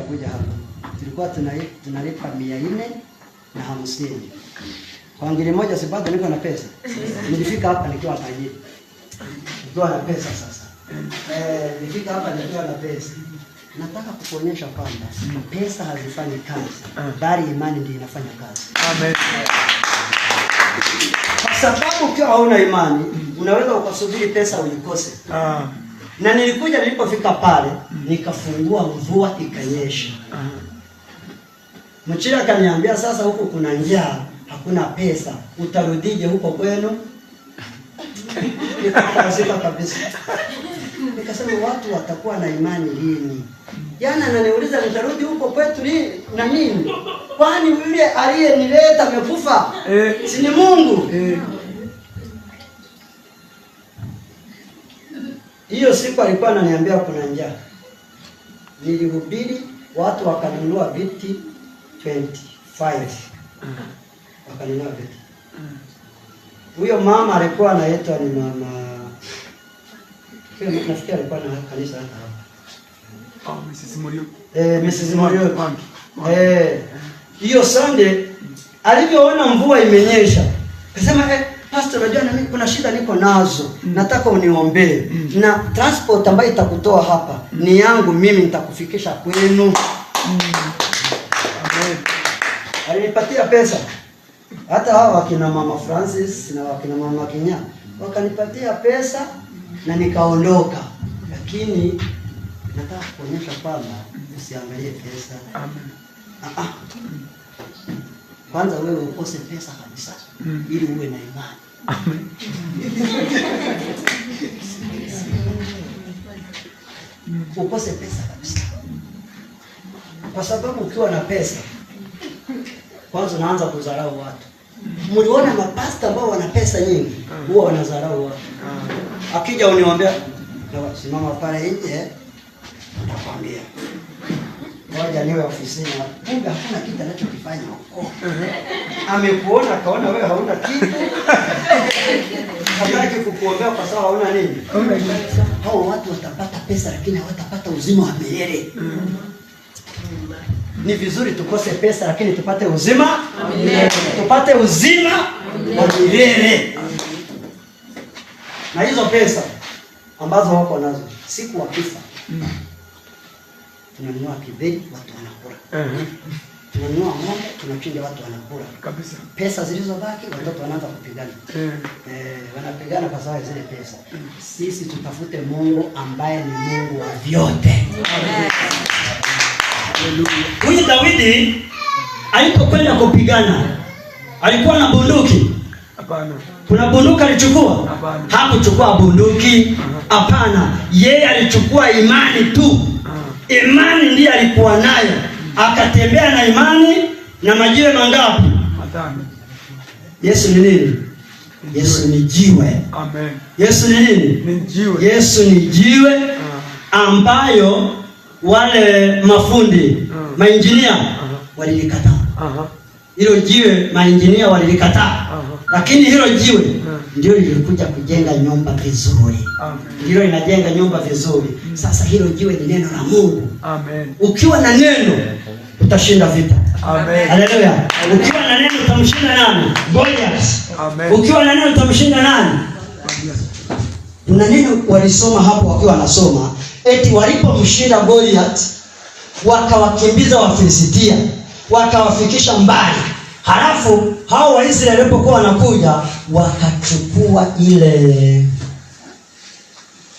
kuja hapa. Tulikuwa tunalipa 450. Kwa ngiri moja si bado niko na pesa. Nilifika hapa nikiwa tajiri. Nikiwa na pesa sasa. Nilifika hapa nikiwa na pesa. Nataka kukuonyesha kwamba pesa hazifanyi kazi, bali imani ndiyo inafanya kazi. Amen. Kwa sababu ukiwa hauna imani, unaweza ukasubiri pesa uikose. Na nilipofika pale, nikafungua mvua ikanyesha. Mchira akaniambia, sasa huko kuna njaa, hakuna pesa, utarudije huko kwenu? Nikakasika kabisa. Nikasema watu watakuwa na imani lini? Jana ananiuliza nitarudi huko kwetu lini na nini? Kwani yule aliyenileta amekufa? Si ni Mungu? Hiyo siku alikuwa ananiambia kuna njaa. Nilihubiri, watu wakanunua viti 25. Wakanunua viti. Huyo mama alikuwa anaitwa ni mama, nafikiri alikuwa na kanisa hapa. Mrs. Morio. Mrs. Morio. Hiyo Sunday alivyoona mvua imenyesha, akasema pastor, unajua na mimi kuna shida niko nazo. Nataka uniombee. Na transport ambayo itakutoa hapa ni yangu mimi, nitakufikisha kwenu. Amen. Alinipatia pesa. Hata hao wakina mama Francis na wakina mama Kenya wakanipatia pesa na nikaondoka. Lakini nataka kuonyesha kwamba usiangalie pesa. Amen. Kwanza wewe ukose pesa kabisa ili uwe na imani. Amen. Ukose pesa kabisa. Kwa sababu ukiwa na pesa, kwanza unaanza kudharau watu. Mliona mapasta ambao wana pesa nyingi, huwa wanadharau watu. Akija uniambia, simama pale nje, nitakwambia. Ngoja niwe ofisini. Mungu hakuna kitu anachokifanya huko. Amekuona akaona wewe hauna kitu. Hataki kukuombea kwa sababu hauna nini? Hao watu watapata pesa lakini hawatapata uzima wa milele. Ni vizuri tukose pesa lakini tupate uzima wa milele. Tupate uzima wa milele. Na hizo pesa ambazo wako nazo siku wakifa, tunanunua kibeli, watu wanakula. Tunanunua ng'ombe, tunachinja, watu wanakula. Kabisa. Pesa zilizobaki watoto wanaanza kupigana. Wanapigana kwa sababu zile pesa. Sisi tutafute Mungu ambaye ni Mungu wa vyote. Amen. Huyu Daudi alipokwenda kupigana, alikuwa na bunduki? Hapana. Kuna bunduki alichukua? Hapana. Hakuchukua bunduki. Hapana. Yeye alichukua imani tu. Imani ndiye alikuwa nayo. Akatembea na imani na majiwe mangapi? 5. Yesu ni nini? Yesu ni jiwe. Amen. Yesu ni nini? Ni jiwe. Yesu ni jiwe ambayo wale mafundi, mainjinia walilikataa. Hilo jiwe mainjinia walilikataa. Lakini hilo jiwe ndio lilikuja kujenga nyumba vizuri. Ndio linajenga nyumba vizuri. Sasa hilo jiwe ni neno la Mungu. Amen. Ukiwa na neno utashinda vita. Amen. Haleluya. Ukiwa na neno utamshinda nani? Goliath. Amen. Ukiwa na neno utamshinda nani? Na neno walisoma hapo wakiwa wanasoma, eti walipomshinda Goliath wakawakimbiza Wafilisti, wakawafikisha mbali. Halafu hao Waisraeli walipokuwa wanakuja wakachukua ile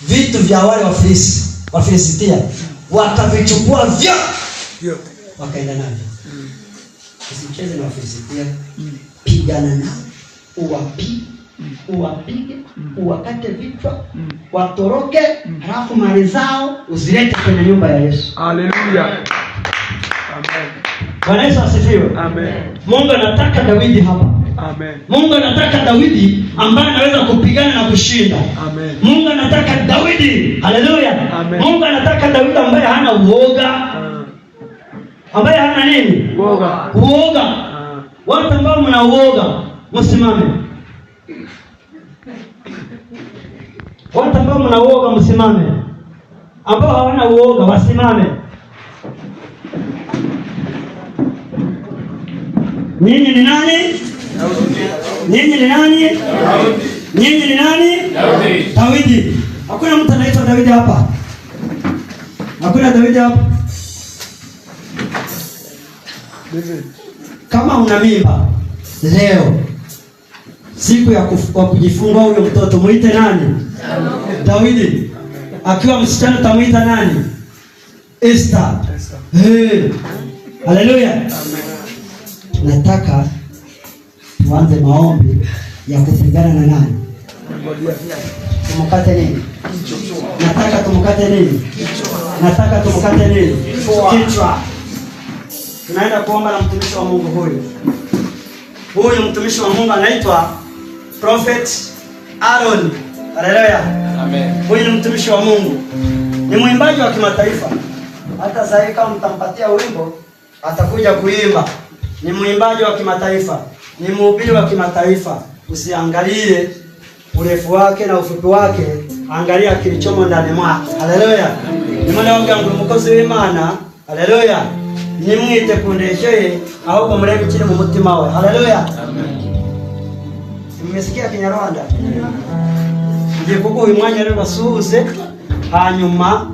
vitu vya wale Wafilisti, wakavichukua vyote wakaenda navyo. Usicheze na Wafilisti, pigana nao, uwapige, uwakate vichwa, watoroke, halafu mali zao uzilete kwenye nyumba ya Yesu. Haleluya. Amen. Bwana Yesu asifiwe. Amen. Mungu anataka Daudi hapa. Amen. Mungu anataka Daudi ambaye anaweza kupigana na kushinda. Amen. Mungu anataka Daudi. Haleluya. Amen. Mungu anataka Daudi ambaye hana uoga. Ambaye hana nini? Uoga. Uoga. Watu ambao mna uoga, msimame. Watu ambao mna uoga msimame. Ambao hawana uoga wasimame. Nyinyi ni nani? Nyinyi ni nani? Nyinyi ni nani? Daudi. Hakuna mtu anaitwa Daudi hapa. Hakuna Daudi hapa. Kama una mimba leo, siku ya kujifungua huyo mtoto, muite nani? Daudi. Akiwa msichana tamuita nani? Esther. Haleluya. Amen. Nataka tuanze maombi ya kupigana na nani? Tumukate nini? Nataka tumukate nini? Nataka tumukate nini? Kichwa. Tunaenda kuomba na mtumishi wa Mungu huyu. Huyu mtumishi wa Mungu anaitwa Prophet Aaron. Haleluya. Amen. Huyu ni mtumishi wa Mungu. Ni mwimbaji wa kimataifa. Hata sasa kama mtampatia wimbo atakuja kuimba. Ni mwimbaji wa kimataifa. Ni mhubiri wa kimataifa. Usiangalie urefu wake na ufupi wake, angalia kilichomo ndani mwake. Haleluya. Ni mwana wangu umukozi w'Imana. Haleluya. Nimwite kundesheye ahubwo murebe kiri mu mutima we. Haleluya. Amen. Mmesikia Kinyarwanda? Ngiye kuko uyu mwanya rero basuhuze, hanyuma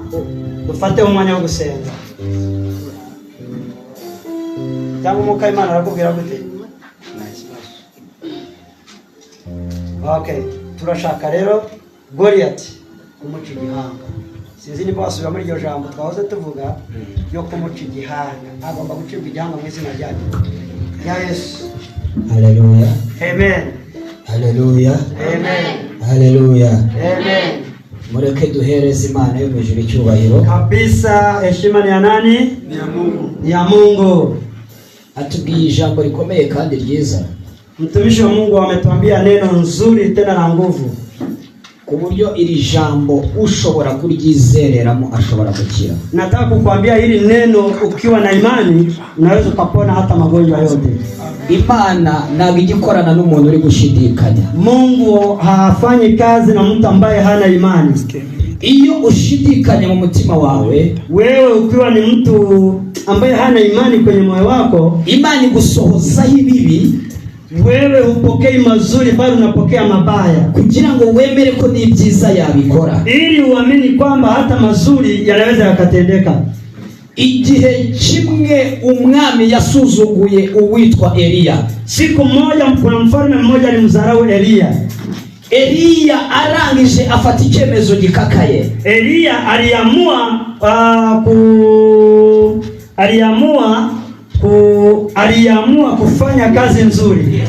dufate umwanya wo gusenga. Cyangwa umuka Imana arakubwira gute? Okay, turashaka rero Goliath kumuca igihanga. Sinzi niba wasubira muri iryo jambo twahoze tuvuga yo kumuca igihanga. Agomba gucibwa igihanga mu izina rya Yesu. Haleluya. Amen. Haleluya. Amen. Haleluya. Amen. Mureke duhereze Imana yo mwijuru icyubahiro. Kabisa, heshima ni ya nani? Ni ya Mungu. Ni ya Mungu. Atubwiye ijambo rikomeye kandi ryiza. Mtumishi wa Mungu ametuambia neno nzuri tena na nguvu. Ku buryo iri jambo ushobora kuryizereramo ashobora gukira. Nataka kukuambia hili neno ukiwa na imani unaweza kupona hata magonjwa yote. Imana ntabwo igikorana n'umuntu uri gushidikanya. Mungu hafanyi kazi na mtu ambaye hana imani. Iyo ushidikanya mu mutima wawe, wewe ukiwa ni mtu ambaye hana imani kwenye moyo wako, imani gusohoza ibibi, wewe upokei mazuri bali unapokea mabaya, kugira ngo wemere ko n'ibyiza yabikora, ili uamini kwamba hata mazuri yanaweza yakatendeka. Igihe kimwe umwami yasuzuguye uwitwa Eliya. Siku moja kuna mfalme mmoja alimdharau Eliya. Eliya arangije afata icyemezo gikakaye. Eliya aliamua kufanya kazi nzuri.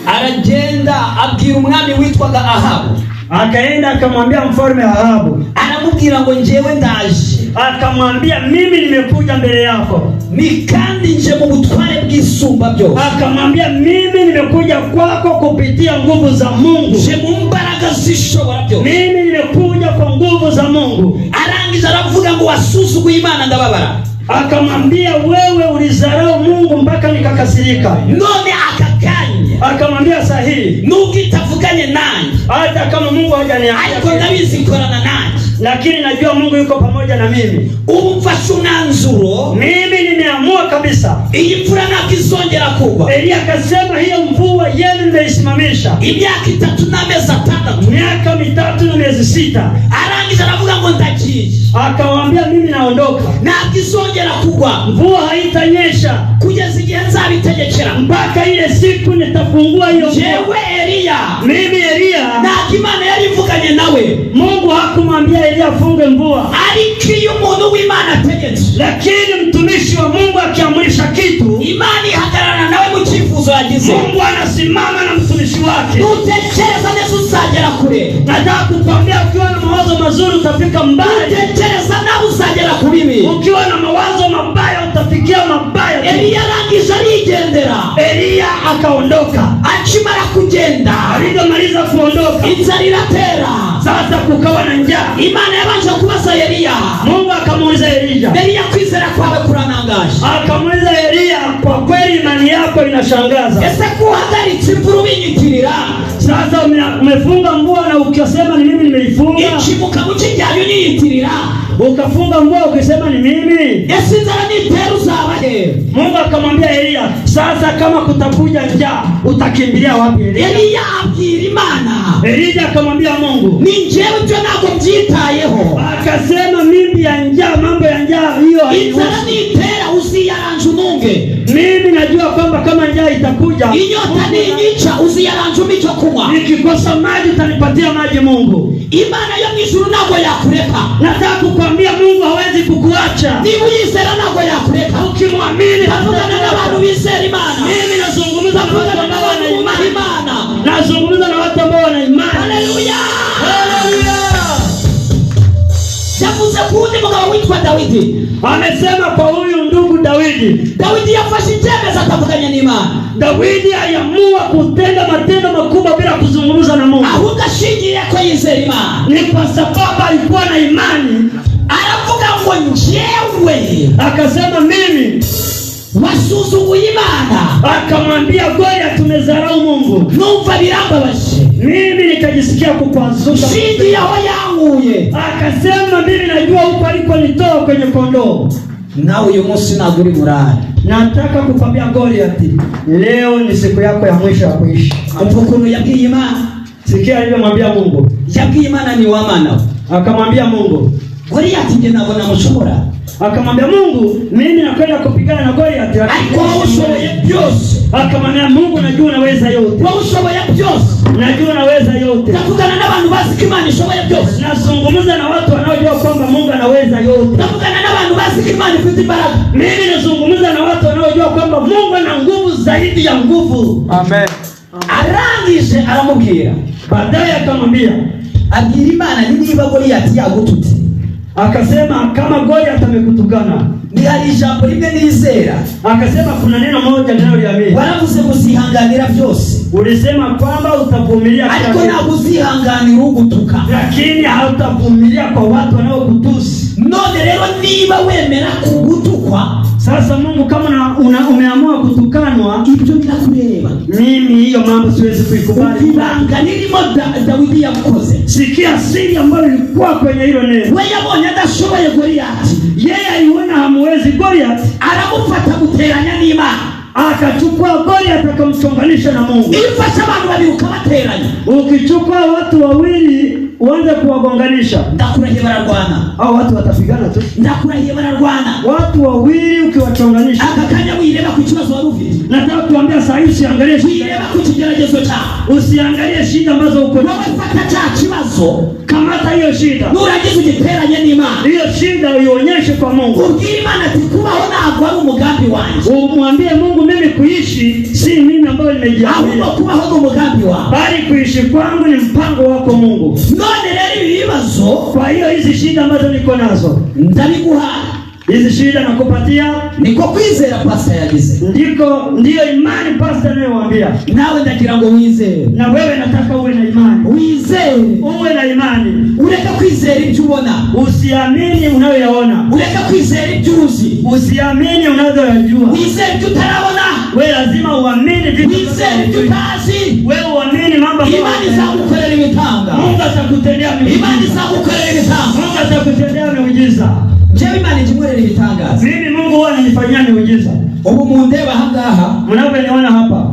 Aragenda abwira umwami witwaga Ahabu. Akaenda akamwambia mfalme Ahabu, aramubwira ngo njyewe ndaje. Akamwambia mimi nimekuja mbele yako, ni kandi nje mu butware bw'isumba byose. Akamwambia mimi nimekuja kwako kupitia nguvu za Mungu, nje mu mbaraga zishobora byose. Mimi nimekuja kwa nguvu za Mungu. Arangiza aravuga ngo wasuzuguye Imana ndababara. Akamwambia wewe ulizarau Mungu mpaka nikakasirika. None akakanya. Akamwambia sahihi, nugitavuganye nanjye, hata kama Mungu hajaniambia, ariko ndabizi korana nanjye, lakini najua Mungu yuko pamoja na mimi. Umfashe umwanzuro, mimi nimeamua kabisa iyi mvura ntakizongera kugwa. Eliya akasema hiyo mvua yenu nimeisimamisha imyaka 3 n'amezi 6, miaka 3 na miezi 6. Arangiza aravuga ngo ndagiye. Akamwambia mimi naondoka, ntakizongera kugwa, mvua haitanyesha kugeza igihe nzabitegekera, mpaka ile siku nitafungua hiyo mvua. Jewe Eliya, mimi Eliya, na Imana yarivuganye nawe. Mungu hakumwambia Eliya afunge mvua, ariko iyo umuntu w'Imana ategetse, lakini mtumishi wa Mungu akiamrisha kitu, Imana ihagarara nawe mu cyifuzo yagize. Mungu anasimama na mtumishi wake. Utekereza neza uzagera kure. Nataka kukwambia ukiwa na mawazo mazuri utafika mbali. Utekereza nawe uzagera ku bibi. Ukiwa na mawazo mabaya utafikia mabaya. Eliya arangije arigendera. Eliya akaondoka. Akimara kugenda, alipomaliza kuondoka, inzara iratera. Sasa kukawa na njaa. Imana yabanje kubaza Eliya. Mungu akamuuliza Eliya, Eliya, kwizera kwawe kuranangaje? Akamuuliza Eliya, kwa kweli imani yako inashangaza. Ese kuhagaritse imvura ubinyitirira? Sasa umefunga mvua na ukisema ni mimi nimeifunga. Ikimuka mu kijyanyo niyitirira. Ukafunga mvua ukisema ni mimi. Ese inzara nitera uzabahe? Mungu akamwambia Eliya, sasa kama kutakuja njaa utakimbilia wapi? Eliya abwira Imana. Elija akamwambia Mungu, ni njyewe byo ntabwo mbyitayeho. Akasema mimbi ya njaa, mambo ya njaa hiyo inzara nitera usiyaranje ununge. Mimi najua kwamba kama njaa itakuja, inyota ninyica usiyaranje icyo kunywa. Nikikosa maji utanipatia maji. Mungu, Imana yo mwijuru ntabwo yakureka. Nataka kukwambia Mungu hawezi kukuacha. Niba uyizera ntabwo yakureka. Ukimwamini, tavugana n'abantu bizera Imana. Mimi nazungumza na watu ambao wana imani. Nazungumza na watu ambao wana imani. Haleluya. Haleluya. Yavuze kundi mugabo witwa Dawidi. Amesema kwa huyu ndugu Dawidi. Dawidi yafashe icyemezo atavuganya n'Imana. Dawidi aliamua kutenda matendo makubwa bila kuzungumza na Mungu. Ahubwo ashingiye ko yizera Imana. Ni kwa sababu alikuwa na imani. Aravuga ngo njyewe, akasema mimi wasuzuguye Imana. Akamwambia Goliath, tumezarau Mungu. Numva birambabaje. Mimi nikajisikia kupazuka. Sindi aho yanguye. Akasema mimi najua huko alikonitoa kwenye kondoo. Na uyu munsi naguri murari. Nataka kukwambia Goliath, leo ni siku yako ya mwisho ya kuishi. Mfukuru yabwiye Imana. Sikia alivyomwambia Mungu. Yabwiye Imana ni wamana. Akamwambia Mungu, Goliath nje nabona mushobora. Akamwambia Mungu, mimi nakwenda kupigana na Goliath. Ariko ushoboye byose. Akamwambia Mungu, najua unaweza yote. Wewe ushoboye byose. Najua unaweza yote. Tavugana n'abantu bazi Imana ishoboye byose. Nazungumza na watu wanaojua kwamba Mungu anaweza yote. Tavugana n'abantu bazi Imana ifite imbaraga. Mimi nazungumza na watu wanaojua kwamba Mungu ana nguvu zaidi ya nguvu. Amen. Arangije aramubwira. Baadaye akamwambia, abwira Imana niba Goliath yagututse. Akasema kama Goliath amekutukana, ni hari ijambo rimwe nizera. Akasema kuna neno moja ninaloliamini. Waravuze kuzihanganira byose. Ulisema kwamba utavumilia, ariko ntabwo uzihanganira ugutuka. Lakini hautavumilia kwa watu wanaokutusi. None rero niba wemera kugutukwa, sasa Mungu kama umeamua kutukanwa, ibyo binakureba. Mimi hiyo mambo siwezi kuikubali. Ibanga nilimo Dawidi yakoze. Sikia siri ambayo ilikuwa kwenye hilo neno. We yabonye adashoboye Goliath. Yeye aliona hamwezi Goliath, aramufata guteranya n'Imana. Akachukua Goliath akamchonganisha na Mungu. Ifasha abantu babiri ukabateranya. Ukichukua watu wawili uanze kuwagonganisha, ndakurahiye bararwana. Hao watu watapigana tu. Ndakurahiye bararwana. Watu wawili ukiwachonganisha, akakanya wireba ku kibazo wari ufite. Nataka kuambia saa hii usiangalie shida. Wireba ku kigeragezo chako. Usiangalie shida ambazo uko nazo. Wewe fata cha kibazo. Kamata hiyo shida. Nurangiza ugiteranye n'Imana. Hiyo shida uionyeshe kwa Mungu. Ubwire Imana ati kubaho ntabwo ari umugambi wanjye. Umwambie Mungu, mimi kuishi si mimi ambayo nimejiamulia. Ahubwo kubaho ni umugambi wako. Bali kuishi kwangu ni mpango wako Mungu. None rero ibibazo, kwa hiyo hizi shida ambazo niko nazo ndabiguha. Hizi shida nakupatia. Niko kwizera pastor yagize. Ndio imani pastor anayowaambia. Nawe ndagira ngo wizere. Na wewe nataka uwe na imani. Wizere. Uwe na imani. Ureka kwizera ibyo ubona. Usiamini unayoyaona. Ureka kwizera ibyo uzi. Usiamini unayoyajua. Wizere ibyo utarabona. Wewe lazima uamini vitu. Wizere ibyo utazi. Wewe uamini mambo. Imani izagukorera ibitanga. Mungu atakutendea miujiza. Imani izagukorera ibitanga. Mungu atakutendea miujiza. Jewe Imana ijimwerera ibitangaza. Mimi Mungu huwa ananifanyia miujiza. Ubu mundeba hangaha, mnavyoniona hapa,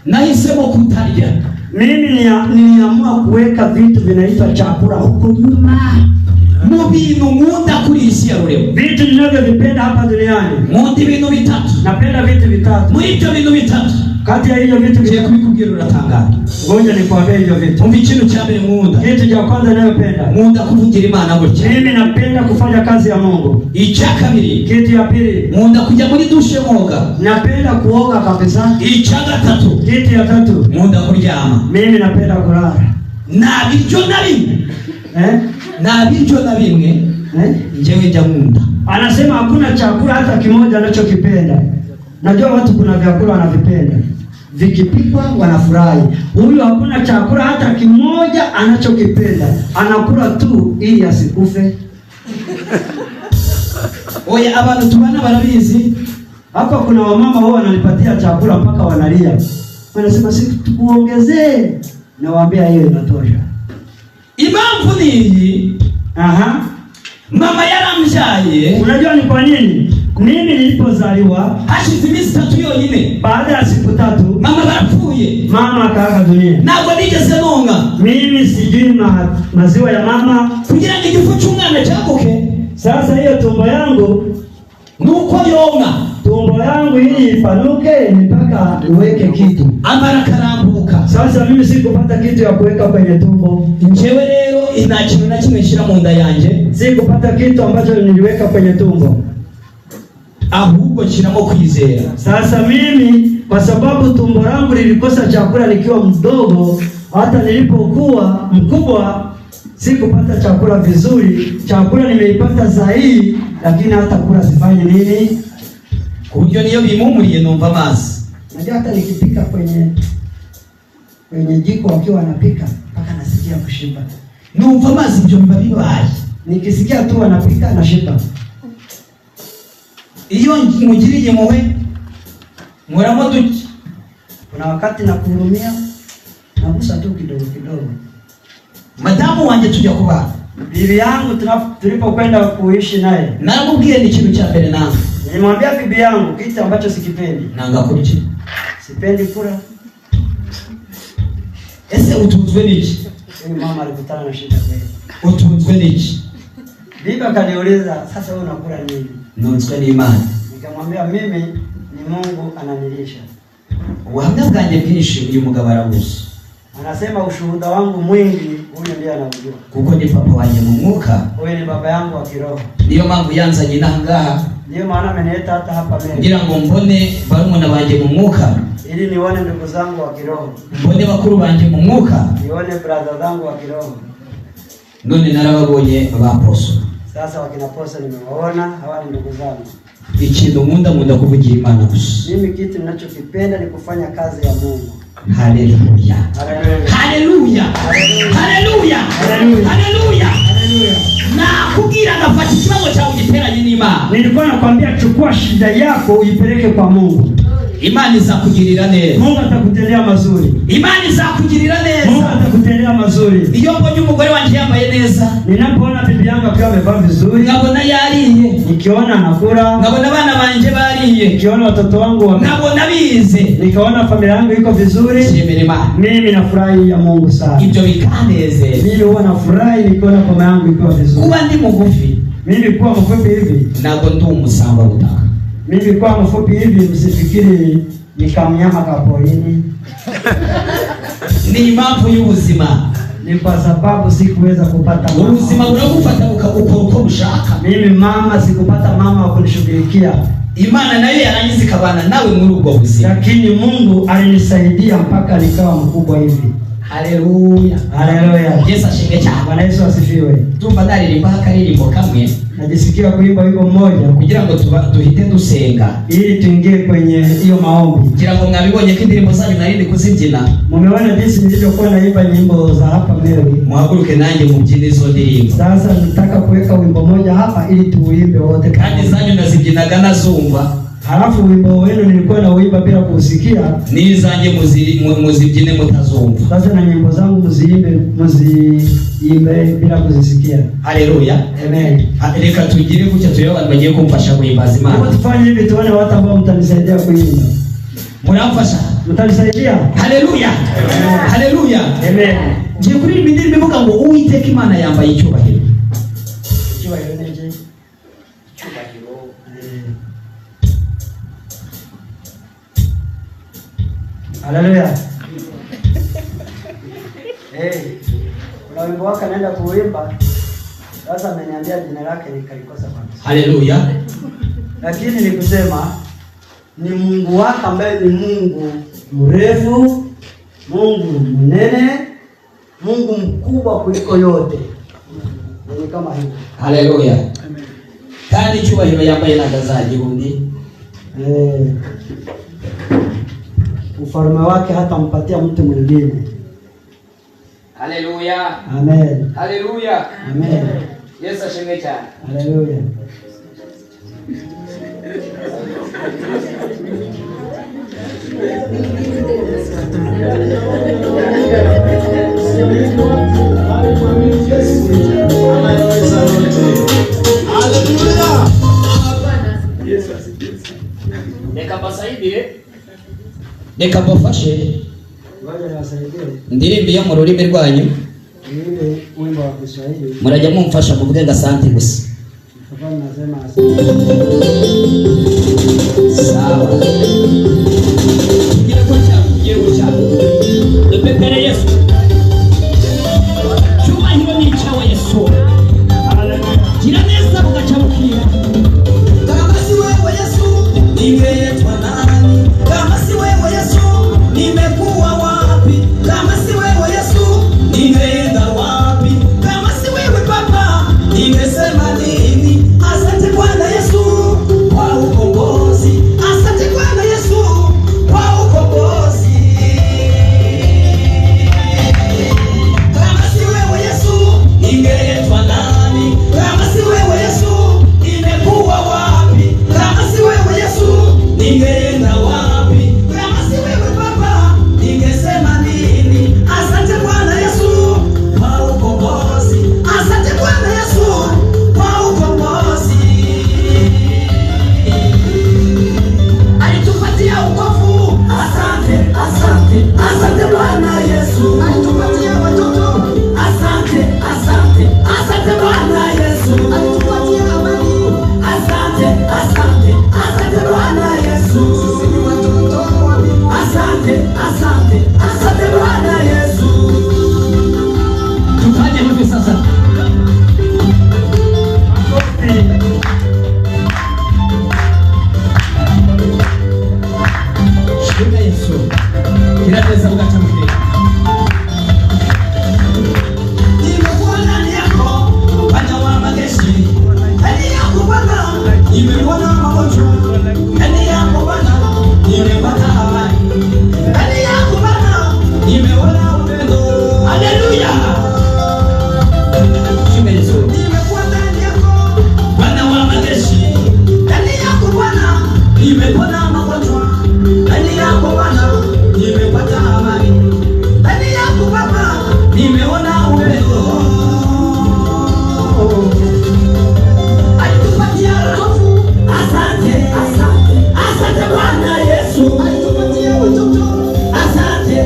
nahisemo kutarya. Mimi niliamua kuweka vitu vinaitwa chakula huko nyuma. Mu bintu nkunda kuri isi ya rurema. Vitu ninavyovipenda hapa duniani. Nkunda ibintu bitatu. Napenda vitu vitatu. Muri ibyo bintu bitatu, kati ya hiyo vitu je kubikubwira uratangara. Ngoja nikwambie hiyo vitu. Umva ikintu cya mbere nkunda. Kitu cha kwanza ninayopenda, nkunda kuvugira Imana gutya. Mimi napenda kufanya kazi ya Mungu. Icya kabiri, kitu ya pili, nkunda kujya muri dushe koga. Napenda kuoga kabisa. Icya gatatu, kitu ya tatu, nkunda kuryama. Mimi napenda kulala. Na biryo na bimwe. Na biryo na bimwe. Njewe njya nkunda. Anasema hakuna chakula hata kimoja anachokipenda. Najua watu kuna vyakula wanavipenda, vikipikwa wanafurahi. Huyu hakuna chakula hata kimoja anachokipenda, anakula tu ili asikufe. Oya, abantu tubana barabizi. Hapa kuna wamama wao wananipatia chakula mpaka wanalia. Wanasema si tukuongezee. Nawaambia hiyo inatosha. Impamvu ni mama yaramjaye. Unajua ni kwa nini? Mimi nilipozaliwa hashize iminsi 3 yonyine, baada ya siku 3 mama barapfuye, mama akaaga dunia. ntabwo nigeze nonga. Mimi sijui maziwa ya mama kugira ngo igifu cy'umwana cyaguke. Sasa hiyo tumbo yangu nuko yonga, tumbo yangu ili ipanuke mpaka uweke kitu, amara karambuka. Sasa mimi sikupata kitu ya kuweka kwenye tumbo. Njewe rero ina kintu na kimwe shira mu nda yanje, sikupata kitu ambacho niliweka kwenye tumbo, ahubwo kiramo kwizera. Sasa mimi kwa sababu tumbo langu lilikosa chakula nikiwa mdogo, hata nilipokuwa mkubwa sikupata chakula vizuri. Chakula nimeipata zaidi, lakini hata kula sifanye nini. Kuburyo niyo bimumuriye numva amazi. Najua hata nikipika kwenye jiko wakiwa wanapika mpaka nasikia kushiba. Numva amazi byo biba bibaye. Nikisikia tu wanapika na shiba. Iyo mugiriye muwe muramo duki. Kuna wakati nakuhurumia, nagusa tu kidogo kidogo. Madamu wanje tujya kuba. Bibi yangu tulipokwenda kuishi naye, naramubwiye ni kintu cya mbere nanga. Nilimwambia bibi yangu kitu ambacho sikipendi. Nanga kuriki. Sipendi kula. Ese utunzwe niki? Mama alikutana na shida kweli. Utunzwe niki? Bibi akaniuliza, sasa wewe unakula nini? Ntunzwe n'Imana. Nikamwambia mimi ni Mungu ananilisha. Ubuhamya bwanjye bwinshi uyu mugabo arabuze. Anasema ushuhuda wangu mwingi huyu ndiye anaujua. Kuko ni papa wanjye mu mwuka. Huyu ni baba yangu wa kiroho. Niyo mpamvu yanzanye nangaha. Ndiyo maana amenileta hata hapa mbele. Kugira ngo mbone barumuna banje mu mwuka. Ili nione ndugu zangu wa kiroho. Mbone bakuru banje mu mwuka. Nione brother zangu wa kiroho. None narababonye baposo. Sasa wakina poso nimewaona, hawa ni ndugu zangu. Ikintu nkunda kuvugira Imana gusa. Mimi kitu ninachokipenda ni kufanya kazi ya Mungu. Haleluya. Haleluya. Haleluya. Haleluya. Na kugira ngafata ikibazo cyawe giteranye n'Imana. Nilikuwa nakwambia chukua shida yako uipeleke kwa Mungu. Imani izakugirira neza. Mungu atakutendea mazuri. Imani izakugirira neza. Mungu atakutendea mazuri. Iyo mbonye umugore wanje yambaye neza, ninapoona bibi yangu akiwa amevaa vizuri, nkabona yariye, nikiona anakula, nkabona abana banje bariye, nikiona watoto wangu nkabona bize, nikaona familia yangu iko vizuri, shemere Imana. Mimi nafurahi ya Mungu sana. Ibyo bikanezeza. Mimi huwa nafurahi nikiona familia yangu iko vizuri. Kuba ndi mugufi. Mimi kuwa mfupi hivi, ntabwo ndi umusamba butaka. Mimi kuwa mfupi hivi msifikiri ni kamnyama kaporini. Ni impamvu y'ubuzima. Ni kwa sababu sikuweza kupata mama. Ubuzima buragufata ukakora uko bushaka. Mimi mama sikupata mama wa kunishughulikia. Imana nayo yarangiza ikabana nawe muri ubwo buzima. Lakini Mungu alinisaidia mpaka nikawa mkubwa hivi. Haleluya. Haleluya. Yesu ashimwe cyane. Bwana Yesu asifiwe. Tumva ndaririmba akaririmbo kamwe. Najisikia kuimba wimbo mmoja kugira ngo duhite dusenga ili tuingie kwenye hiyo maombi. Kugira ngo mwabibonye ko indirimbo zanyu narindi kuzibyina. Mumeona jinsi nilivyokuwa naimba nyimbo za hapa Mary. Muhaguruke nanjye mubyine izo ndirimbo. Sasa nataka kuweka wimbo mmoja hapa ili tuuimbe wote. Kandi zanyu nazibyinaga nazumva. Halafu wimbo wenu nilikuwa na uimba bila kusikia. Nizange muzibyine mutazumva. Sasa na nyimbo zangu muziimbe bila kuzisikia. Haleluya. Amen. Reka tugire gutya tuyo abantu bagiye kumfasha guhimbaza Imana. Hebu tufanye hivi tuone watu ambao mtanisaidia kuimba. Muramfasha? Mtanisaidia? Haleluya. Haleluya. Amen. Ngiye kuririmba indirimbo ivuga ngo Uwiteka Imana yambaye icyubahiro. Icyubahiro ni iki? Icyubahiro. Haleluya. Kuna wimbo wake anaenda kuimba. Sasa ameniambia jina lake nikalikosa kwanza. Haleluya. Lakini ni kusema ni Mungu wake ambaye ni Mungu mrefu, Mungu mnene, Mungu mkubwa kuliko yote. Ni kama hivyo. Haleluya. Amen. Kandi icyubahiro yambaye nagazaje bundi. Ufalme wake hata mpatia mtu mwingine. Haleluya. Amen. Haleluya. Amen. Yesu ashimwe cyane. Haleluya. Haleluya. Reka basaidie. Reka bafashe. Ndirimbo yo mu rurimi rwanyu. Murajya mumfasha kuvuga gasante gusa. Sawa. Dupepere Yesu. Chuma hilo ni chawa Yesu. Jina neza mukachamukira. Kama si wewe Yesu, ningeitwa nani? Kama si wewe Yesu, nimekuwa wapi? Kama si wewe Yesu, ningeenda wapi? Kama si wewe Baba, ningesema nini? Asante Bwana Yesu kwa ukombozi. Asante Bwana Yesu kwa ukombozi. Kama si wewe Yesu, ningeitwa nani? Kama si wewe Yesu, nimekuwa wapi? Kama si wewe Yesu, ningeenda wapi? Kama si wewe Baba, ningesema nini? Asante Bwana Yesu kwa ukombozi. Asante Bwana Yesu kwa ukombozi. Alitupatia wokovu. Asante, asante, asante Bwana Yesu. Alitupatia watoto. Asante, asante, asante Bwana Yesu. Alitupatia amani. Asante, asante, asante Bwana Yesu. Sisi ni watoto wake. Asante, asante, asante Bwana Yesu. Tufanye hivi sasa. Shika Yesu. Kinaweza ukachambulia. Nimekuwa ndani yako, Bwana wa majeshi. Ndani yako Bwana, nimepona magonjwa. Ndani yako Bwana, nimepata amani. Ndani yako Bwana, nimeona upendo. Haleluya. Shika Yesu. Nimekuwa ndani yako, Bwana wa majeshi. Ndani yako Bwana, nimepona magonjwa. Ndani yako Bwana, nimepata amani. Ndani yako Baba, nimeona upendo. Alitupatia wokovu. Asante, asante, asante Bwana Yesu. Alitupatia watoto. Asante,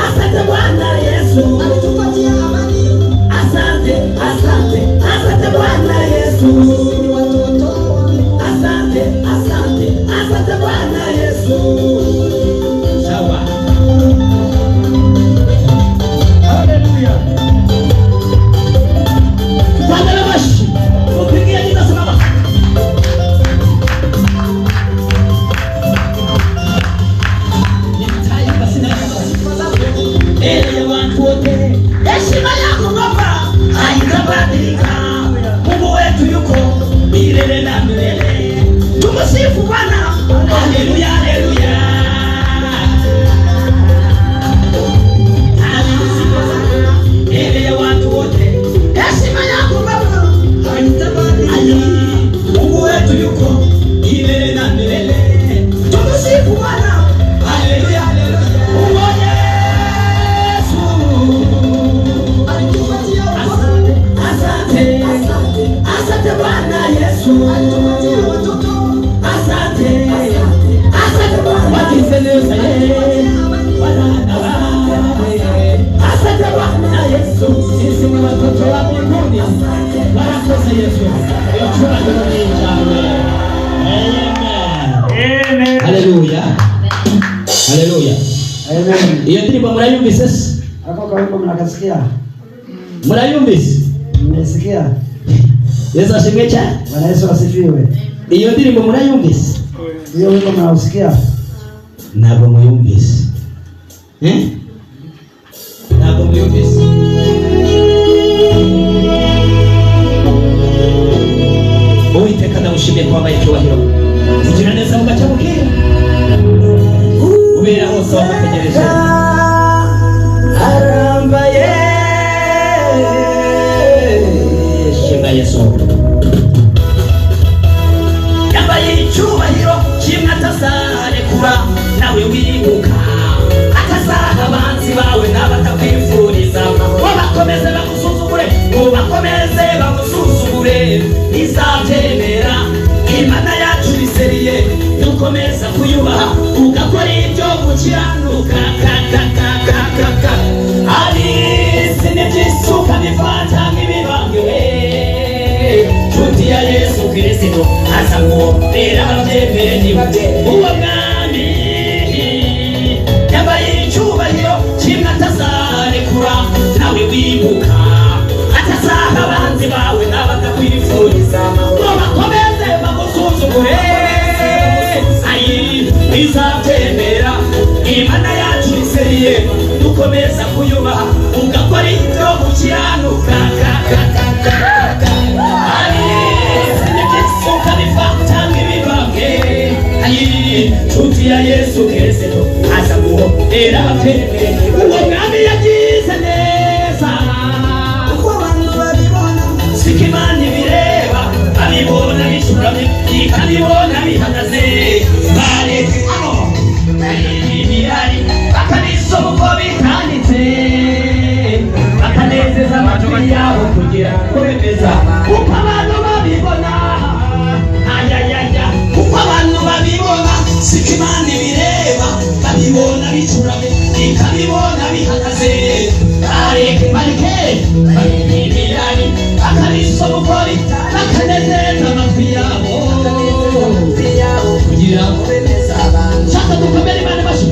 asante Bwana Yesu. Alitupatia amani. Asante, asante, asante Bwana Yesu. Sisi ni watoto wake. Asante, asante, asante Bwana Yesu. Sawa. Haleluya. Bwana la mashi. Upigie jina salama. Nitai basi na ele ya watu wote. Heshima yako Baba haitabadilika. Mungu wetu yuko milele na milele. Tumsifu Bwana. Haleluya, haleluya. Ele ya watu wote. Heshima yako Baba haitabadilika. Mungu wetu yuko milele na milele. Tumsifu Bwana. Haleluya, haleluya. Mungu Yesu alitupatia wokovu. Asante, asante, asante Bwana Yesu. Alitupatia watoto. Asante, asante, asante Bwana. Wakiseleza yeye. Asante Bwana Yesu. Sisi ni watoto wa mbinguni. Barakosa Yesu. Yochua ndani yawe. Amen. Haleluya. Haleluya. Amen. Iyo ndirimbo murayumvise se? Ako kawimbo mnakasikia? Murayumvise? Mmesikia? Yesu ashimwe cyane. Bwana Yesu asifiwe. Iyo ndirimbo murayumvise? Iyo wimbo mnausikia? Ntabwo muyumvise. Ntabwo muyumvise. Uwiteka ndamushimiye kwambaye icyubahiro. Kugira neza mugacamukira. Ubera hose wamutegereje. Arambaye. Shima Yesu. Yambaye icyubahiro kimwe atazarekura nawe wibuka. Atazaha abanzi bawe n'abatakwifuriza. Wabakomeze bagusuzugure. Wabakomeze bagusuzugure. Izabyemera. Imana yacu iseriye. dukomeza kuyubaha ugakora ibyo gukiranuka abisi n'ibyisuka bifata nk'ibibambwe nshuti ya Yesu Kristo aza kumubera ababyemere nibwe uwo mwami yambaye icyubahiro kimwe atazarekura nawe wibuka atazaha abanzi bawe n'abatakwifuriza ngo bakomeze bagusuzugure izabyemera Imana yacu iseriye dukomeza kuyubaha ugakora ibyo gukiranuka ukabifata nk'ibibambwe nshuti ya Yesu Kristo aza guhera ababyemere uwo mwami yagize neza uko abantu babibona siko Imana ibireba abibona bicuramye ikabibona bihagaze bareke abo ibirari bakabisoma uko bitanditse bakanezeza amatwi yabo kugira ngo bemeza uko abantu babibona uko abantu babibona siko Imana ibireba babibona bicuramye ikabibona bihagaze bareke ibirari bakabisoma uko bakanezeza amatwi yabo kugira ngo bemeza abantu shaka dukomere Imana bashi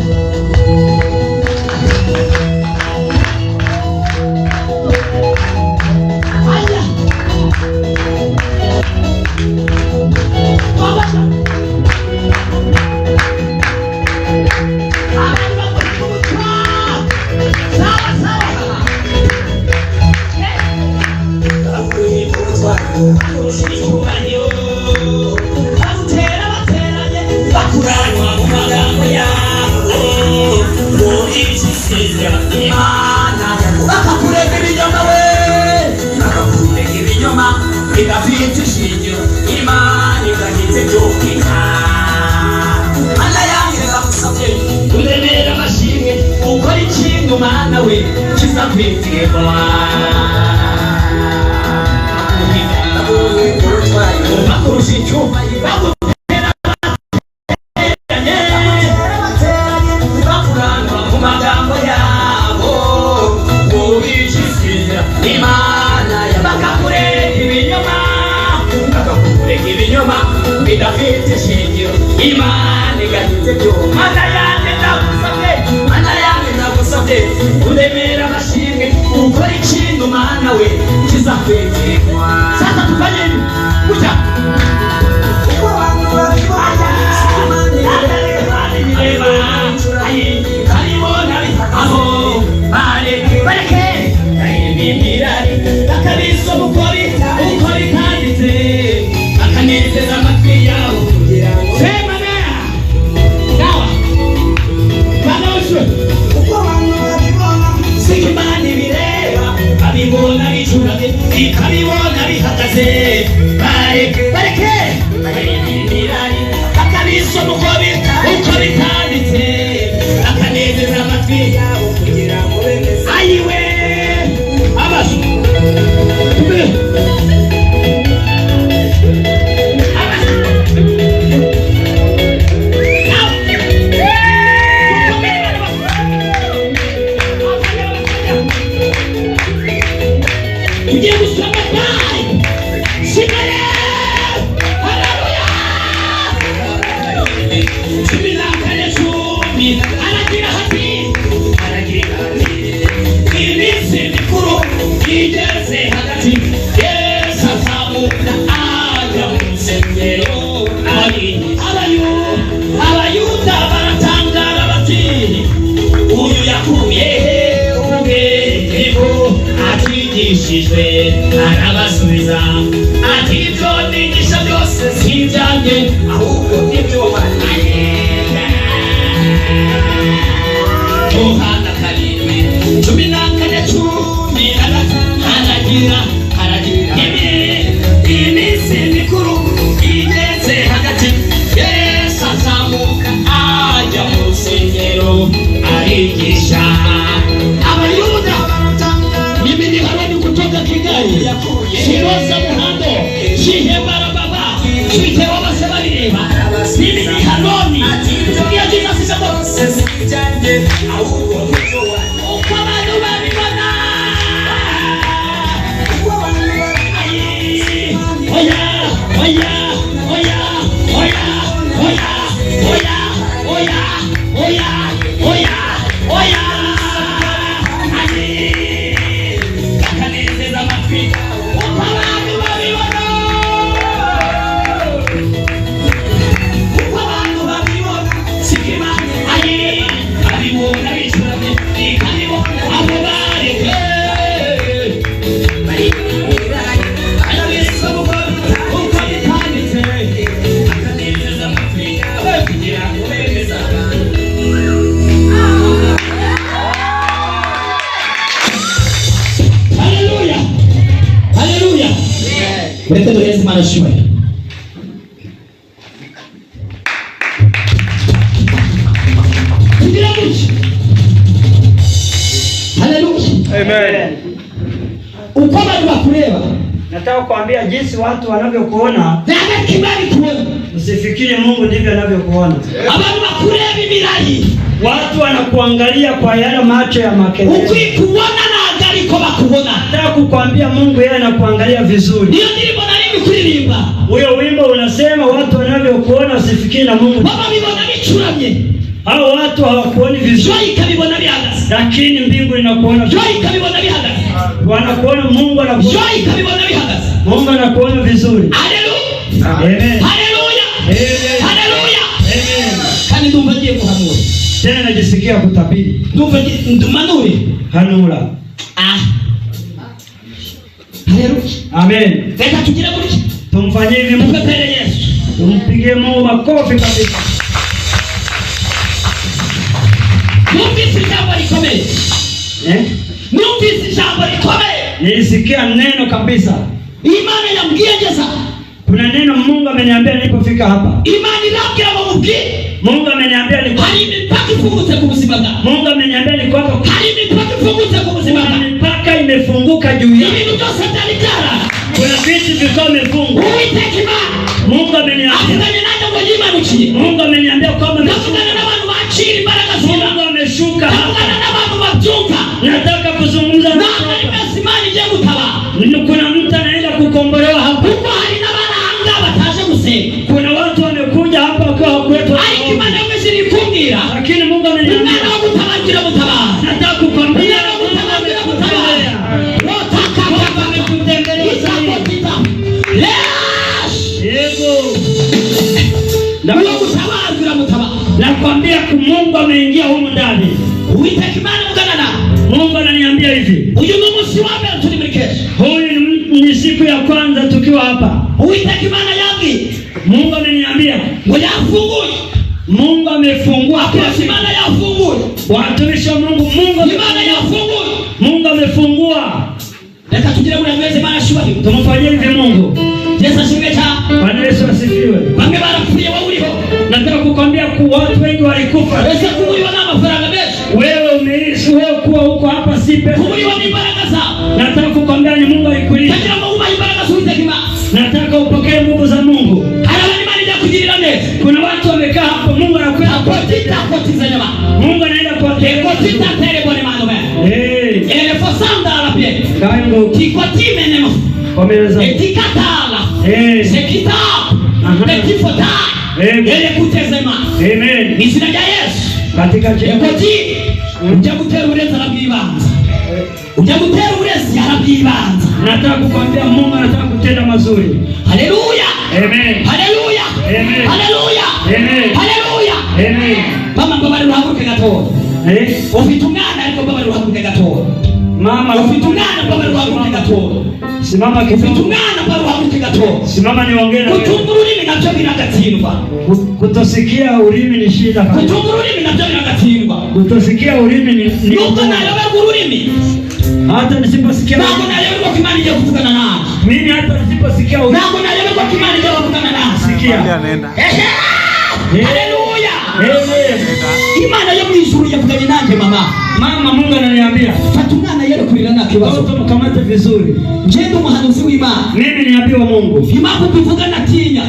Mana we kizakwitirwa bakurusha icyuma bakurangwa mu magambo yabo ubicishije Imana bakakureka ibinyoma bidafite ishingiro Imana igahita byo Mana yanjye ndagusabye uremera amashimwe ukora ikintu Mana we kizakwegerwa sasa tufanye gutya uko abantu babibona karibona aho bareke imirari bakabisoma uko bitanditse bakanezeza amatwi yabo sema nea sawa uko abantu babibona siko Imana ibireba babibona bicuramye ikabibona bihagaze bareke imirari bakabisoma uko bitanditse bakanezeza amatwi yabo kugira ngo bemeze ayiwe abasu abayuda baratangara bati uyu yakuye ubwego atigishijwe arabasubiza ati ibyo nigisha byose si ibyanjye ahubwo ibyo banaye Yohana 7:14 haragira iminsi mikuru igeze hagati Yesu azamuka ajya mu rusengero arigisha abayuda mimi harani kutoka Kigali Shiroza Muhando Shihebara Baba Shitewa Basabareba mimi hano Berarti Yesu mana shimwe. Haleluya. Amen. Uko bado bakureba. Nataka kuambia jinsi watu wanavyokuona. Daga kibali kuona. Usifikiri Mungu ndivyo anavyokuona. Abantu bakureba ibirayi. Watu wanakuangalia kwa yale macho ya makelele. Ukikuona na gari ko bakubona. Nataka kukwambia Mungu yeye anakuangalia vizuri. Ndio ndiribo nari kuririmba. Huyo wimbo unasema watu wanavyokuona usifikiri na Mungu. Baba bibona bicuramye. Hao watu hawakuoni vizuri. Joy kabibona bihagaze. Lakini mbingu inakuona. Joy kabibona bihagaze. Wanakuona Mungu anakuona. Joy kabibona bihagaze. Mungu anakuona vizuri. Haleluya. Amen. Haleluya. Amen. Haleluya. Amen. Kandi ndumva giye kuhanura. Tena najisikia kutabiri. Ndumanuri. Hanura. Haleluya. Amen. Leta tugira gutya. Tumfanyie hivi Mungu. Mpepele Yesu. Tumpigie Mungu makofi kabisa. Numvise ijambo rikomeye. Numvise ijambo rikomeye. Nilisikia neno kabisa. Imana yambwiye ngeza. Kuna neno Mungu ameniambia nilipofika hapa. Imana irambwira ngo mubwire. Mungu ameniambia ni hari imipaka ifungutse ku buzima bwawe. Mungu ameniambia ni kwamba hari imipaka ifungutse ku buzima bwawe. Mipaka imefunguka juu yako. Ibintu byose byari byara. Kuna vitu vilikuwa vimefungwa. Uwiteka Imana. Mungu ameniambia. Avuganye nanjye ngo yimanukiye. Mungu ameniambia kwamba ndavugana n'abantu bacira imbaraga z'Imana. Mungu ameshuka. Ndavugana n'abantu babyumva. Nataka kuzungumza na Imana igiye gutaba. Kuna mtu anaenda kukombolewa hapa. Kuko hari n'abaranga bataje gusenga. Kuna watu wamekuja hapa kwa kwetu. Ariko Imana yameshiri kumbwira. Lakini Mungu ameniambia. Umwana wo gutabagira mutabara. Nataka kukwambia Umwana wo gutabagira mutabara. Rotaka baba mekutembelea sana. Yego. Ndio gutabagira mutabara. Nakwambia Mungu ameingia humu ndani. Uwiteka Imana mugana. Mungu ananiambia hivi. Uyu ni umunsi wa mbere turi muri kesho. Huyu ni siku ya kwanza tukiwa hapa. Uwiteka Imana yangi. Mungu ameniambia ngo yafunguye. Mungu amefungua. Kwa Imana yafunguye. Watumishi wa Mungu, Imana yafunguye. Mungu amefungua. Leta tugire muri mwezi Imana shubahiro. Tumfanyie hivi Mungu. Yesu asifiwe cha. Bwana Yesu asifiwe. Bamwe barapfuye wowe uriho. Nataka kukwambia kwa watu wengi walikufa. Ese kubuliwa n'amafaranga menshi. Wewe umeishi wewe kuwa huko hapa si pesa. Kubuliwa n'imbaraga zao. Nataka kukwambia ni Mungu alikulinda. Kagira ngo ubahe imbaraga z'Uwiteka Imana. Nataka upokee nguvu za Mungu. Harabani Imana ijya kugirira neza. Kuna watu wamekaa hapo, Mungu anakwenda kotiza nyama. Mungu anaenda kwa kotita tere bone mano me. Ele fosanda la pie. Kango kikotime nemo. Komeleza. Etikatala. Sekita. Etifota. Ele kutezema. Amen. Nisina ya Yesu. Katika jina. Ekoti. Ujya gutera ureza arabwibanza. Ujya gutera ureza arabwibanza. Nataka kukwambia Mungu anataka kutenda mazuri. Haleluya. Amen. Haleluya. Amen. Haleluya. Amen. Haleluya. Amen. Mama mbabari ruhaguruke gatoya. Ufite umwana ariko mbabari ruhaguruke gatoya. Mama ufite umwana mbabari ruhaguruke gatoya. Simama kidogo. Ufite umwana mbabari ruhaguruke gatoya. Simama niongee na wewe. Kutumva ururimi nabyo biragatsindwa. Kutosikia ulimi ni shida kabisa. Kutumva ururimi nabyo biragatsindwa. Kutosikia ulimi ni Nuko nayoberwa ururimi. Hata nisiposikia ntabwo nayoberwa ko Imana igiye kuvugana nawe. Mimi hata nisiposikia ulimi ntabwo nayoberwa ko Imana igiye kuvugana nawe. Sikia. Haleluya. Amen. Imana yo mu ijuru yavuganye nanjye mama. Mama Mungu ananiambia fata umwana yero kurira nta kibazo. Mkamate vizuri. Njendo umuhanuzi w'Imana. Mimi niambiwa Mungu. Imana kuvuga natinya.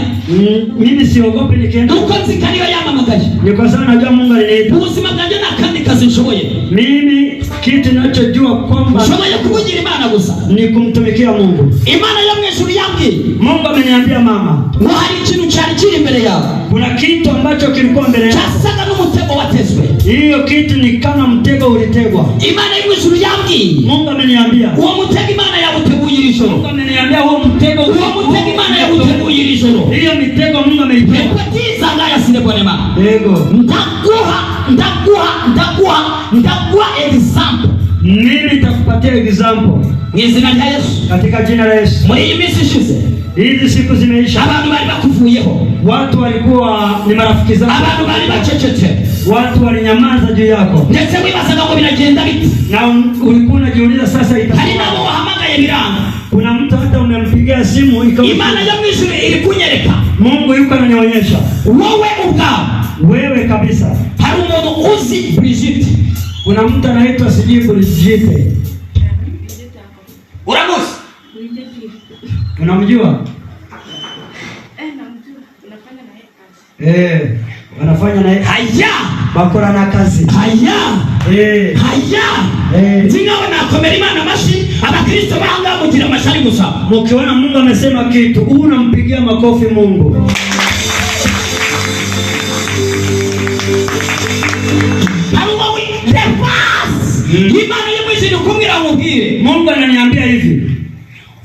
Mimi siogopi nikienda. Nuko nzikaniyo yamamagaje. Niko sana najua Mungu aliniita. Ubuzima bwanjye nakandi ushoboye. Mimi kitu ninachojua kwamba ushoboye kuvugira Imana gusa ni kumtumikia Mungu. Imana yo mw'ijuru yambwiye, Mungu ameniambia mama, ngo hari ikintu cyari kiri imbere yawe. Kuna kitu ambacho kilikuwa mbele yako. Cyasaga n'umutego watezwe. Hiyo kitu ni kama mtego ulitegwa. Imana yo mw'ijuru yambwiye, Mungu ameniambia, uwo mutego Imana yabuteguye iri joro. Mungu ameniambia huo mtego Imana yabuteguye iri joro. Hiyo mitego Mungu ameipanga. Epatiza ngaya sinebonema. Yego. Ndakuha example. Mimi nitakupatia example. Mw'izina rya Yesu. Katika jina la Yesu. Muri iyi minsi ishize, hizi siku zimeisha, abantu bari bakuvuyeho. Watu walikuwa ni marafiki zako. Abantu bari bacecetse. Watu walinyamaza juu yako. Ndetse wibazaga ngo biragenda biti. Na ulikuwa unajiuliza sasa itakuwa. Hari nabo wahamagaye biranga. Kuna mtu hata umempigia simu ikawa. Imana yo mw'ijuru iri kunyereka. Mungu yuko ananionyesha. Wowe ubwawe. Wewe kabisa. Hari umuntu uzi Brigitte. Kuna mtu anaitwa sijui Brigitte. Uramuzi? Unamjua? Namjua. Unafanya naye kazi. Wanafanya naye. Haya. Bakora na kazi. Haya. Haya. Tingawe nakomera Imana mashi, abakristo banga mugira amashari gusa. Mukiona Mungu amesema kitu, unampigia makofi Mungu. Imana yo mw'ijuru kumbwira umubwire. Mungu ananiambia hivi,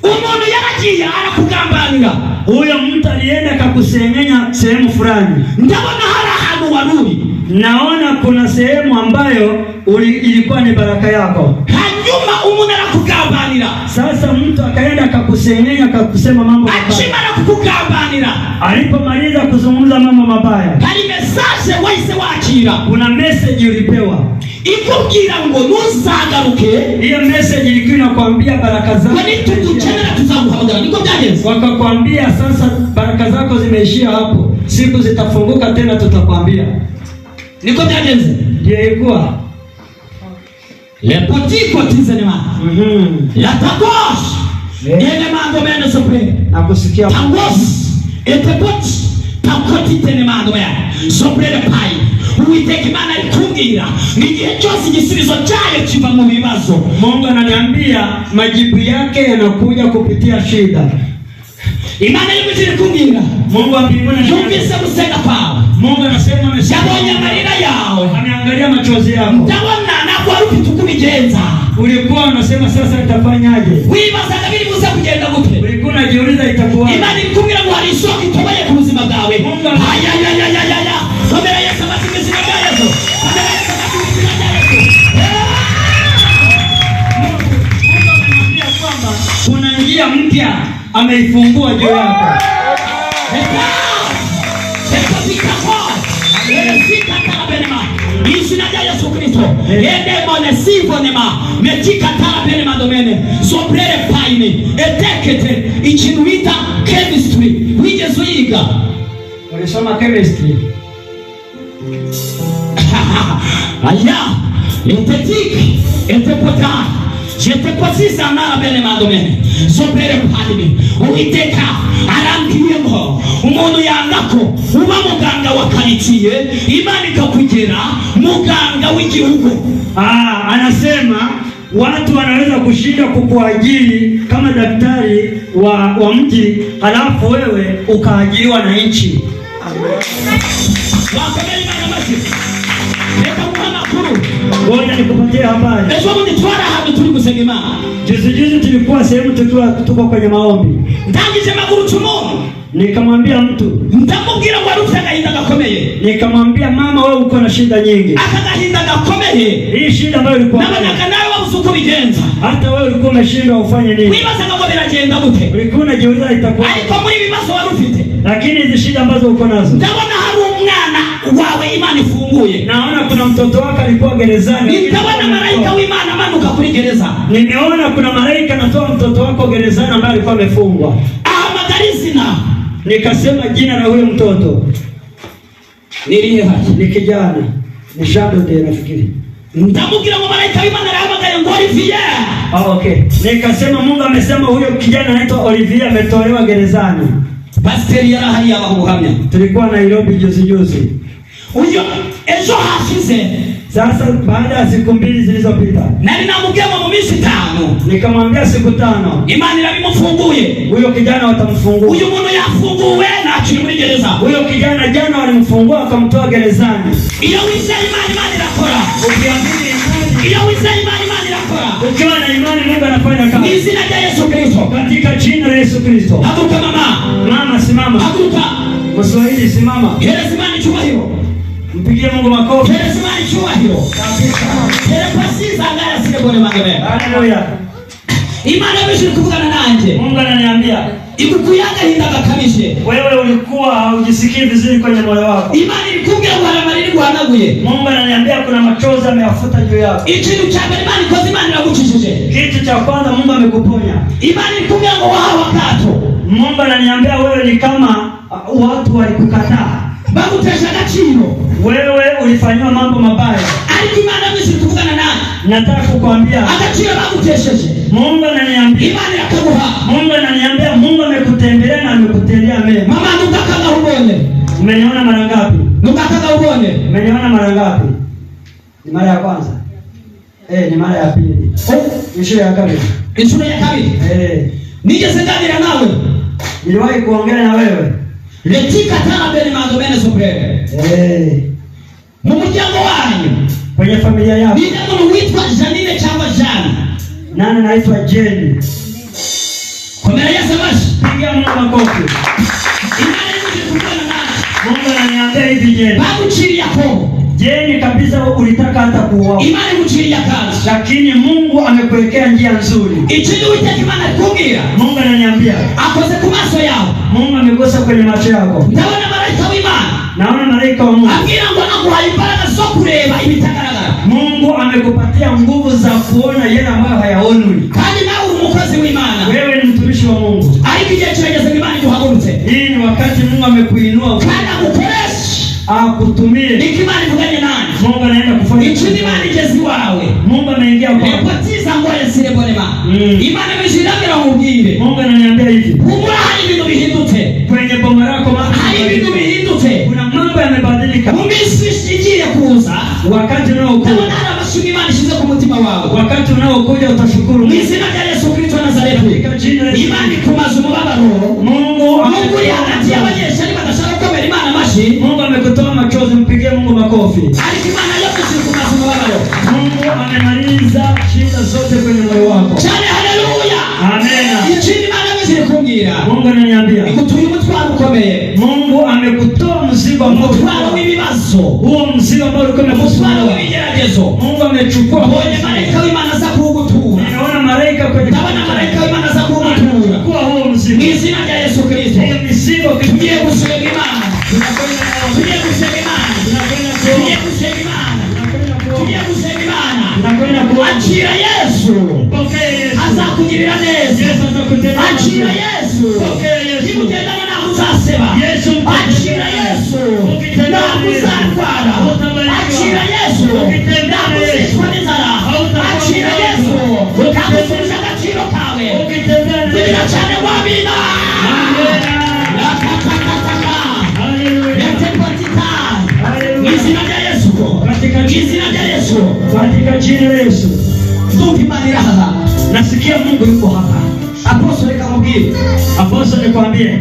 umuntu yaragiye arakugambanira. Huyo mtu alienda akakusengenya sehemu fulani. Ndabona hari ahantu waruri. Naona kuna sehemu ambayo ilikuwa ni baraka yako. Hanyuma umuntu arakugambanira. Sasa mtu akaenda akakusengenya akakusema mambo mabaya. Akimara kukugambanira, alipomaliza kuzungumza mambo mabaya, hari message wahise wakira. Kuna message ulipewa ikubwira ngo ntuzagaruke. Hiyo message ilikuwa inakwambia baraka zako. Kwani tukukenera tuzaguhamagara, niko byagenze. Wakakwambia sasa baraka zako zimeishia hapo, siku zitafunguka tena tutakwambia. Niko byagenze. Ndiyo ilikuwa. Le petit quotidien. La tagos. Yene mando mene sopre. Nakusikia. Tagos. Ete pot. Takoti tene mando mene. Sopre le pai. Uiteki Imana ikungira. Nigihe cyose igisubizo cyayo kiva mu bibazo. Mungu ananiambia majibu yake yanakuja kupitia shida. Imana y'imijuru ikungira. Mungu wa mbinguni yumvise gusenga kwawe. Mungu anasema yabonye amarira yawe. Ameangalia machozi yako. Ndabona nako wari ufite uko ubigenza. Ulikuwa unasema sasa nitafanyaje? Wibazaga biri buze kugenda gute? Ulikuwa unajiuliza itakuwa. Imana ikungira ngo hari isoko itobaye ku buzima bwawe. Aya. Komera Yesu amazina ya Yesu. Komera Yesu amazina ya Yesu. Mungu anamwambia kwamba kuna njia mpya ameifungua juu yako. Izina rya Yesu Kristo. Ende mone sivonema. Metika tarapenema domene. Soprere paine. Etekete. Ikintu bita chemistry. Wigeze uyiga? Ulisoma chemistry. Aya. Etetik. Etepota. J'étais pas ça na bene madomene. Soprere paine. Uiteka. Arambwiye ngo umuntu yangako uba muganga wa karitsiye, Imana ikakugera muganga w'igihugu. Anasema watu wanaweza kushinda kukuajiri kama daktari wa mji, halafu wewe ukaajiriwa na nchi. Wakameli Imana mashi. Leka mwana kuru. Ngoja nikupatie habari. Ejo bundi twara hano turi gusenga Imana. Juzi tulikuwa sehemu tuko kwenye maombi. Ndangije maguru tumuntu. Nikamwambia mtu, ndamubwira ngo arufite agahinda gakomeye. Nikamwambia mama, wewe uko na shida nyingi. Akagahinda gakomeye. Hii shida ambayo ilikuwa nabanaka nawe wabuze uko bigenza. Hata wewe ulikuwa umeshindwa ufanye nini? Wibazaga ngo biragenda gute? Ulikuwa unajiuliza itakuwa. Ariko muri bibazo warufite. Lakini hizi shida ambazo uko nazo, ndabona hari umwana wawe Imana ifunguye. Naona kuna mtoto wako alikuwa gerezani. Nitabona malaika w'Imana amanuka kuri gereza. Nimeona kuna malaika anatoa mtoto wako gerezani ambaye alikuwa amefungwa. Ahamagarizina. Nikasema jina la huyo mtoto niliye haji ni kijana, ni Shadow de nafikiri. Ndamubwira ngo malaika w'Imana arahamagaye ngo Olivier. Okay. Nikasema Mungu amesema huyo kijana anaitwa Olivier ametolewa gerezani. Pastor yarahari yabaho buhamya. Tulikuwa Nairobi juzi. uyo ejo hashize. Sasa baada ya siku 2 zilizopita, nari namugema mu minsi 5, nikamwambia siku 5 Imana irabimufunguye. huyo kijana watamfungua. Uyu muntu yafunguwe nakiri muri gereza. Huyo kijana jana walimfungua akamtoa gerezani. Iyo wizeye Imana irakora. Ukiamini imani, Iyo wizeye Imana irakora. ukiwa na imani Mungu anafanya kazi. Izina rya Yesu Kristo. Katika jina la Yesu Kristo. Haguruka mama. Mama simama. Haguruka. Mswahili simama. Hereza Imana icyubahiro. Mpigie Mungu makofi. Hereza Imana icyubahiro. Kabisa. Hereza ngaya sirebone magebe. Haleluya. Imana imeshiri kuvugana nanjye. Mungu ananiambia, ikukuyaga hinda bakamishe. wewe ulikuwa haujisikii vizuri kwenye moyo wako. Imana ilikubwira ngo haramariri guhanaguye. Mungu ananiambia kuna machozi ameyafuta juu yako. Ikintu cya mbere Imana ikoze, Imana iragucishije. Kitu cha kwanza Mungu amekuponya. Imana ilikubwira ngo wahawe akato. Mungu ananiambia wewe ni kama watu walikukataa. Bagutesha agaciro. Wewe ulifanywa mambo mabaya. Ariko Imana imeshiri kuvugana nanjye. Nataka kukwambia Agaciro bagutesheje. Mungu ananiambia, Imana irakaguha. Mungu ananiambia Mungu amekutembelea na amekutendea mema. Mama nungakaga ubone. Umeniona mara ngapi? Nungakaga ubone. Umeniona mara ngapi? Ni mara ya kwanza. Ni mara ya pili. Inshuro ya kabili. Inshuro ya kabili. Nigeze nganira nawe. Niliwahi kuongea na wewe. Letika tana bene magomene soprere. Mu muryango wanyu. Kwenye familia yako. Ninde muntu witwa Janine cyangwa Jane? Nani anaitwa Jeni? Komera Yesu amashi. Pigia Mungu makofi. Imana imekuvugana nawe. Mungu ananiambia hivi Jeni. Baguchiriya ko. Jeni kabisa ulitaka hata kuuawa. Imana iguchiriya kazi. Lakini Mungu amekuwekea njia nzuri. Ikintu witeka Imana ikubwira. Mungu ananiambia akoze ku maso yawe. Mungu amegusa kwenye macho yako. Ndabona malaika w'Imana. Naona malaika wa Mungu. Abwira ngo naguhaye imbaraga zo kureba ibitagaragara. Mungu amekupatia nguvu za kuona yale ambayo hayaonwi. Kandi nawe uri umukozi w'Imana. Wewe ni mtumishi wa Mungu. Ariko igihe kirageze Imana iguhagurutse. Hii ni wakati Mungu amekuinua. Kandi agukoreshe. Akutumie. Niki Imana ivuganye nani? Mungu anaenda kufanya. Ikindi Imana igeze iwawe. Mungu ameingia kwako. Epatiza ngo yesire bonema. Imana imeshiramira mubwire. Mungu ananiambia hivi. Humura hari ibintu bihindutse. Kwenye boma lako hari ibintu bihindutse. Kuna mambo yamebadilika. Mu minsi igiye kuza. Wakati unaokuja. Ndabona hari amashimwe Imana ishize ku mutima wawe. Wakati unaokuja utashukuru. Mu izina rya Yesu Kristo wa Nazareti. Imana ikumaze umubabaro. Mungu uri hagati y'abanyeshuri badashaka gukomera Imana amashi. Mungu amekutoa machozi, mpigie Mungu makofi. Ariko Imana yote ikumaze umubabaro. Mungu amemaliza shida zote kwenye moyo wako. Cyane haleluya. Amen. Ikindi Imana imeze kumbwira. Mungu ananiambia. Ikutuye umutwaro ukomeye. Mungu amekutoa mzigo ambao umutwaro w'ibibazo. Huo mzigo ambao ulikuwa umekusumbua. W'ibigeragezo. Mungu amechukua. Bonye malaika w'Imana aza kugutura. Ninaona malaika kwenye. Ndabona malaika w'Imana aza kugutura. Kwa huo mzigo. Mu izina rya Yesu Kristo. Hiyo mzigo tugiye gusenga Imana. tunakwenda Tugiye gusenga Imana. Tugiye gusenga Imana. Tugiye gusenga Imana. tunakwenda Achira Yesu. Pokea Yesu. Azakugirira neza. Yesu atakutendea. Achira Yesu. Pokea Yesu. Nikutendana na uzaseba. Yesu. Achira Yesu. Na uzarwara. Achira Yesu. Na uzishwa n'inzara. Achira Yesu. Kagusubiza agaciro kawe. Kugira cyane wabina. Izina rya Yesu. Izina rya Yesu. Katika jina la Yesu. Tupi mali hapa. Nasikia Mungu yuko hapa. Apostoli kamubwire. Apostoli nikwambie.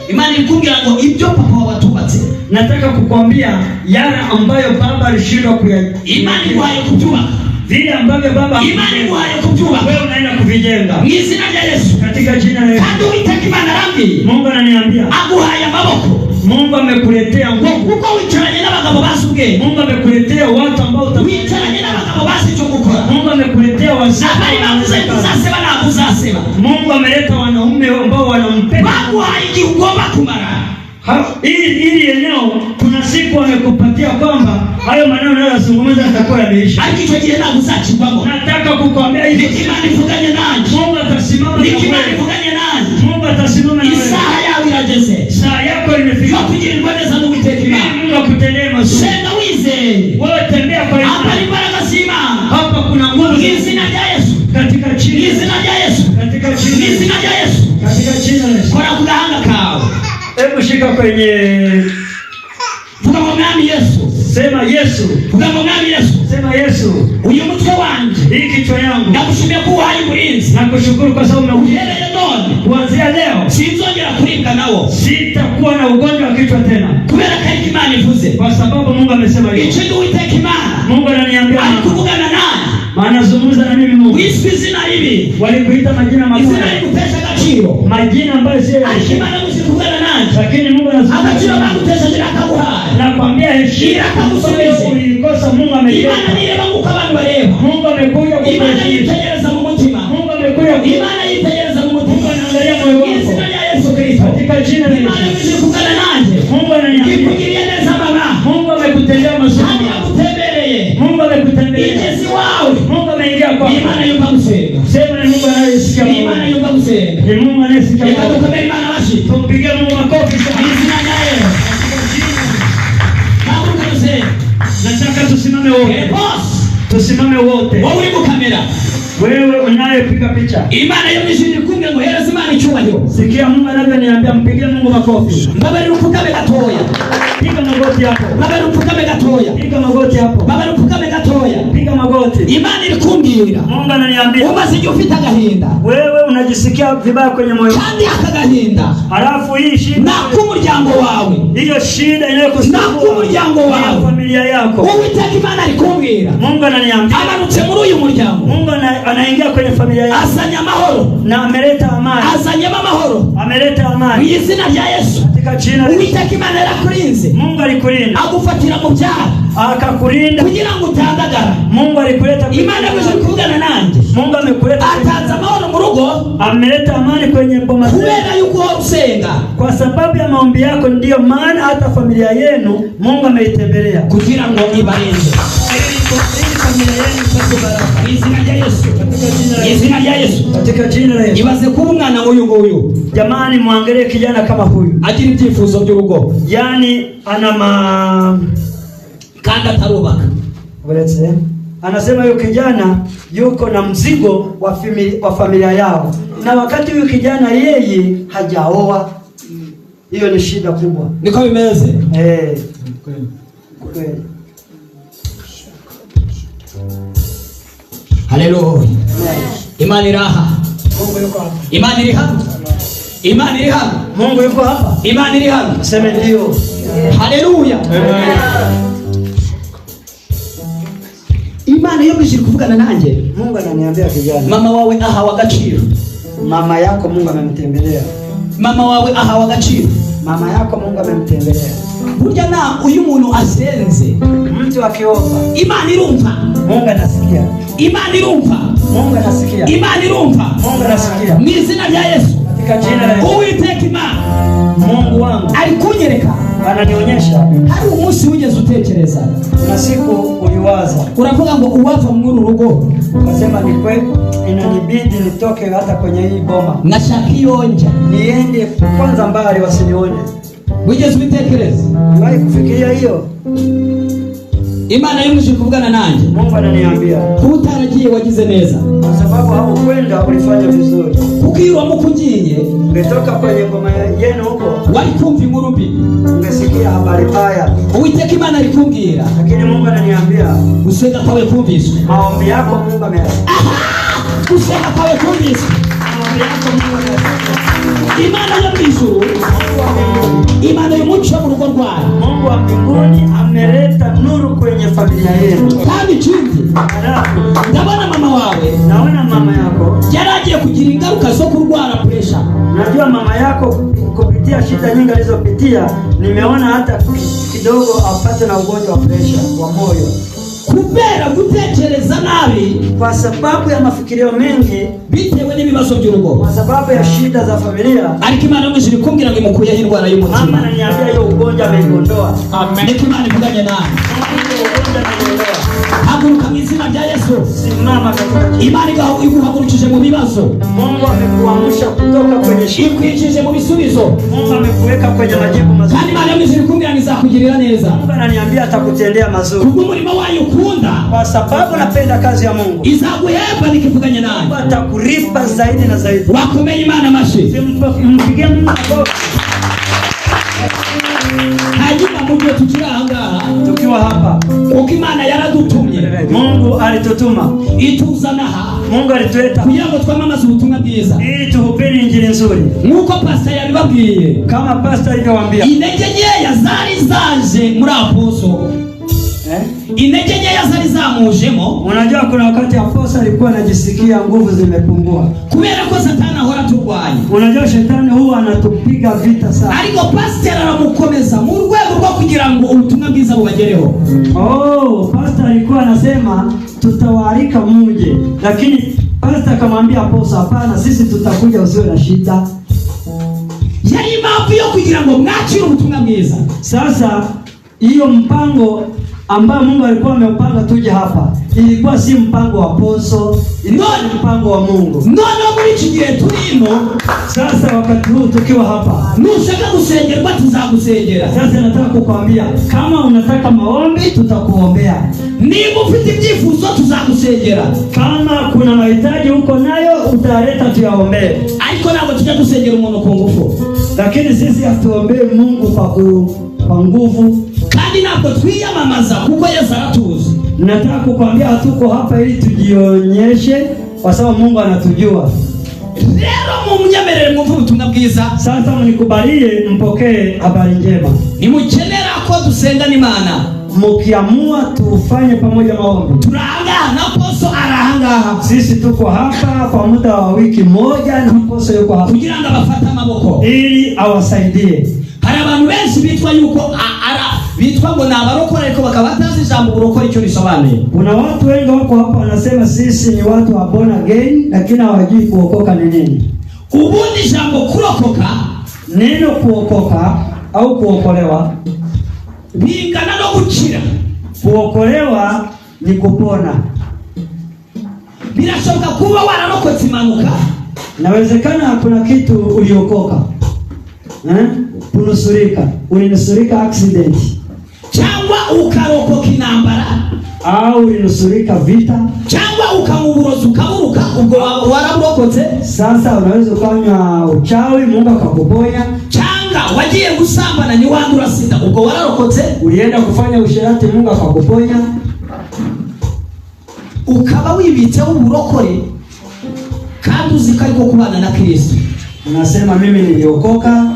Imana ikubwira ngo ibyo papa watubatse. Nataka kukwambia yale ambayo baba alishindwa kuyajenga. Imana iguhaye kubyubaka. Vile ambavyo baba Imana iguhaye kubyubaka. wewe unaenda kuvijenga. Mu izina rya Yesu. Katika jina la Yesu. Kandi Uwiteka Imana arambi. Mungu ananiambia. Aguhaye amaboko. Mungu amekuletea nguvu. Kuko wicaranye n'abagabo basubwe. Mungu amekuletea watu ambao wicaranye n'abagabo basi cyo gukora. Mungu amekuletea wazee. Abari bavuze kuzaseba na kuzaseba. Mungu ameleta wanaume ambao wanampenda. Baguhaye igihe ugomba kumara. Hili eneo kuna siku amekupatia kwamba hayo maneno unayozungumza yatakuwa yameisha. Ariko icyo gihe ntabwo uzakibamo. Nataka kukwambia hivi. Imana ivuganye nanjye. Mungu atasimama na wewe. Imana ivuganye nanjye. Mungu atasimama na wewe. Isaha yawe irageze. Saa yako imefika. Kugirirwa neza n'Uwiteka Imana. Mungu akutendee mazuri. Senda wizeye. Wewe tembea kwa imani. Hapa ni baraka z'Imana. Hapa kuna nguvu. Izina rya Yesu. Katika jina. Izina rya Yesu. Katika jina. Izina rya Yesu. Katika jina la Yesu. Kora kugahanga kawe. Hebu shika kwenye. Vuga mu mwami Yesu. Sema Yesu. Vuga ngo mwami Yesu. Sema Yesu. Uyu mutwe wanje. Hii kichwa yangu. Nakushimia kuwa hai murinzi. Nakushukuru kwa sababu uhereye none. Kuanzia leo sinzongera kuribwa nawo. Sitakuwa na ugonjwa wa kichwa tena. Kubera ko Imana ivuze. Kwa sababu Mungu amesema hivyo. Ichi Uwiteka Imana. Mungu ananiambia alikuvugana naye. Maana zungumza na mimi Mungu. Wiswe izina ribi. Walikuita majina mabaya. Izina likutesha agaciro. Majina ambayo sio ya heshima. Imana muzikuvugana naye. Lakini Mungu anasema agaciro bakutesha zirakaguhaye. Nakwambia heshima akagusubiza. Ulikosa Mungu amekupa. Imana nireba nguko abantu bareba. Mungu amekuja kukubariki. Imana yitegereza mu mutima. Mungu amekuja Imana yitegereza mu mutima. Mungu anaangalia moyo wako. Izina rya Yesu Kristo. Katika jina la Yesu. Imana muzikuvugana nanjye. Mungu ananiambia. Kikugirie neza baba. Mungu amekutendea mazuri. Hadi akutembereye. Mungu amekutendea. Igezi wawe. Mungu ameingia kwako. Imana yumva gusenga. Sema ni Mungu anayesikia. Imana yumva gusenga. Ni Mungu anayesikia. Ikadukomera Imana bashi. Tumpigie Mungu makofi kwa izina rya Yesu. Hakuruka gusenga. Nataka tusimame wote. Boss. Tusimame wote. Wewe uri mu kamera. Wewe unayepiga picha. Imana yo mishiri kumwe ngo hereza Imana icyubahiro. Sikia Mungu anavyoniambia mpigie Mungu makofi. Mbabari upfukame gatoya. Piga magoti hapo. Mbabari upfukame gatoya. Piga magoti hapo. Mbabari upfukame gatoya. Piga magoti. Imana iri kumbwira. Mungu ananiambia. Umaze igihe ufite agahinda. Wewe unajisikia vibaya kwenye moyo. Kandi akagahinda. Halafu hii shida. Nakumuryango wawe. Hiyo shida inayokusumbua. Nakumuryango wawe. Familia yako. Uwiteka Imana ari kumbwira. Mungu ananiambia. Amanutse muri uyu muryango. Mungu anaingia kwenye familia yako. Azanye amahoro. Na ameleta amani. Azanye amahoro. Ameleta amani. Mu izina rya Yesu. Katika jina la Uwiteka Imana yarakurinze. Mungu alikulinda. Agufatira mu byaha. Akakulinda kugira ngo utandagara. Mungu alikuleta. Imana yabuje kuvugana nanjye. Mungu amekuleta. Atanze amahoro mu rugo. Ameleta amani kwenye boma zenu. Kubera yuko usenga. Kwa sababu ya maombi yako ndio maana hata familia yenu Mungu ameitembelea. Kugira ngo ibarinde. Katika jina la Yesu. Ibaze kuba umwana nguyu. Jamani, muangalie kijana kama huyu. Agira ibyifuzo by'urugo. Yani ana kandi atarubaka. Uretse anasema huyo kijana yuko na mzigo wa familia yao. Na wakati huyo kijana yeye hajaoa. Hiyo ni shida kubwa. Niko bimeze. Kweli. Haleluya. Imani raha. Mungu yuko hapa. Imani iri hano. Imani iri hano. Mungu yuko hapa. Imani iri hano. Sema ndio. Haleluya. Imana yo bishiri kuvugana nanjye. Mungu ananiambia kijana. Mama wawe ahawa agaciro. Mama yako Mungu amemtembelea. Mama wawe ahawa agaciro. Mama yako Mungu amemtembelea. Burya na uyu muntu asenze. Mtu akiomba. Imana irumva. Mungu anasikia. Imana irumva. Mungu anasikia. Imana irumva. Mungu anasikia. Mu izina rya Yesu. Katika jina la Yesu. Uwiteka Imana. Mungu wangu. Alikunyereka. Ananionyesha. Hari umunsi wigeze utekereza. Na siku uliwaza. Uravuga ngo uwava mu rugo. Ukasema ni kweli inanibidi nitoke hata kwenye hii boma. Nashaka iyonja. Niende kwanza mbali wasinione. Wigeze ubitekereza? Niwahi kufikiria hiyo? Imana yumuje kuvugana nanjye. Mungu ananiambia. Utaragiye wagize neza. Kwa sababu hapo kwenda ulifanya vizuri. Ukirwa mukugiye. Ungetoka kwenye boma yenu huko. Wari kumva inkuru mbi. Ungesikia habari mbaya. Uwiteka Imana alikumbwira. Lakini Mungu ananiambia. Gusenga kwawe kumviswe. Maombi yako Mungu ameyasikia. Gusenga kwawe kumviswe. Maombi yako Mungu ameyasikia. Imana yo mwijuru. Imana y'umuco mu rugo rwawe. Mungu wa mbinguni ameleta nuru kwenye familia yenu. Kandi ikindi. Ndabona mama wawe. Naona mama yako. Yaragiye kugira ingaruka zo kurwara pressure. Najua mama yako kupitia shida nyingi alizopitia, nimeona hata kidogo apate na ugonjwa wa pressure wa moyo. Kubera gutekereza nabi. Kwa sababu ya mafikirio mengi. Bitewe n'ibibazo by'urugo. Kwa sababu ya shida za familia. Ariko Imana yamujije kumbwira ngo imukuyeho indwara y'umutima. Mama ananiambia hiyo ugonjwa ameiondoa. Amen. Niko Imana ivuganye nawe. Haguruka mu izina rya Yesu. Simama katika Imana iguhagurukije mu bibazo. Mungu amekuamsha kutoka kwenye shida. Ikwijije mu bisubizo. Mungu amekuweka kwenye majibu mazuri. Kandi Imana yamujije kumbwira ngo izakugirira neza. Mungu ananiambia atakutendea mazuri. Kubw'umurimo wayo ukunda. Kwa sababu napenda kazi ya Mungu. Izaguhemba nikivuganye nawe. Mungu atakulipa zaidi na zaidi. Wakomeye Imana amashi. Mpigie Mungu makofi. Hanyuma mu gihe tukiri aha ngaha. Tukiwa hapa. Ukimana yaradutumye. Mungu alitutuma. Ituzana aha. Mungu alituleta kugira ngo twamamaze ubutumwa bwiza. Ili tuhubiri injili nzuri. Nkuko pastor yabibabwiye. Kama pastor alivyowaambia. Intege nkeya zari zaje muri aposo. Intege nkeya zari zamujemo. Unajua kuna wakati aposo alikuwa anajisikia nguvu zimepungua. Kubera ko Satani ahora turwanya. Unajua shetani huwa anatupiga vita sana. Ariko pastor aramukomeza mu rwego rwo kugira ngo ubutumwa bwiza bubagereho. Pastor alikuwa anasema tutawaalika muje, lakini pastor akamwambia aposo, hapana, sisi tutakuja, usiwe na shida. Yari impamvu yo kugira ngo mwakire ubutumwa bwiza. Sasa hiyo mpango ambao Mungu alikuwa ameupanga tuje hapa, ilikuwa si mpango wa aposo, ilikuwa ni mpango wa Mungu. Muri iki gihe turimo, sasa wakati huu tukiwa hapa, nushaka gusengerwa tuzagusengera. Sasa nataka kukwambia, kama unataka maombi tutakuombea. Niba ufite ibyifuzo tuzagusengera. Kama kuna mahitaji uko nayo utaleta tuyaombee. Ariko ntabwo tujya gusengera umuntu ku ngufu. Lakini sisi hatuombee Mungu kwa nguvu. Kandi ntabwo twiyamamaza kuko Yesu aratuzi. Nataka kukwambia hatuko hapa ili tujionyeshe, kwa sababu Mungu anatujua. Rero munyemerere mwumve ubutumwa bwiza. Sasa mnikubalie mpokee habari njema. Nimukenera ko dusenga n'Imana. Mkiamua tufanye pamoja maombi. Turanga na aposo arahanga. Sisi tuko hapa kwa muda wa wiki moja na aposo yuko hapa. Kugira ngo abafata amaboko. Ili awasaidie. Hari abantu benshi bitwa yuko bitwa ngo nabarokora ariko bakaba batazi ijambo burokora icyo risobanuye. Kuna watu wengi wako hapa wanasema sisi ni watu wa born again, lakini hawajui kuokoka ni nini. Ubundi jambo kurokoka, neno kuokoka au kuokolewa bingana no gukira. Kuokolewa ni kupona. Birashoboka kuba wararokotse impanuka. Inawezekana kuna kitu uliokoka. Kunusurika. Ulinusurika accident. Cyangwa ukarokoka intambara. Au ulinusurika vita. Cyangwa ukamuburoza ukaburuka ubwo waraburokotse. Sasa unaweza ukanywa uchawi Mungu akakuponya. Cyangwa wagiye gusambana ni wandura sida ubwo wararokotse. Ulienda kufanya usherati Mungu akakuponya. Ukaba wibitse uburokore kandi uzika ariko kubana na Kristo. Unasema mimi niliokoka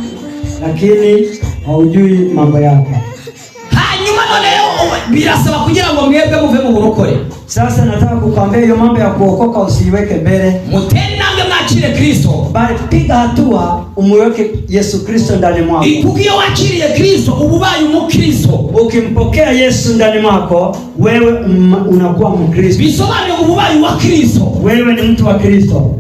lakini haujui mambo yako. Hanyuma leo birasaba kugira ngo mwebwe muve mu burokore. Sasa nataka kukwambia hiyo mambo ya kuokoka usiweke mbele. Muteni namwe mwakire Kristo. Bali piga hatua umweke Yesu Kristo ndani mwako. Ikugiyo wakiriye Kristo ububaye umukristo. Ukimpokea Yesu ndani mwako, wewe unakuwa Mkristo. Bisobanuye ububaye wa Kristo. Wewe ni mtu wa Kristo.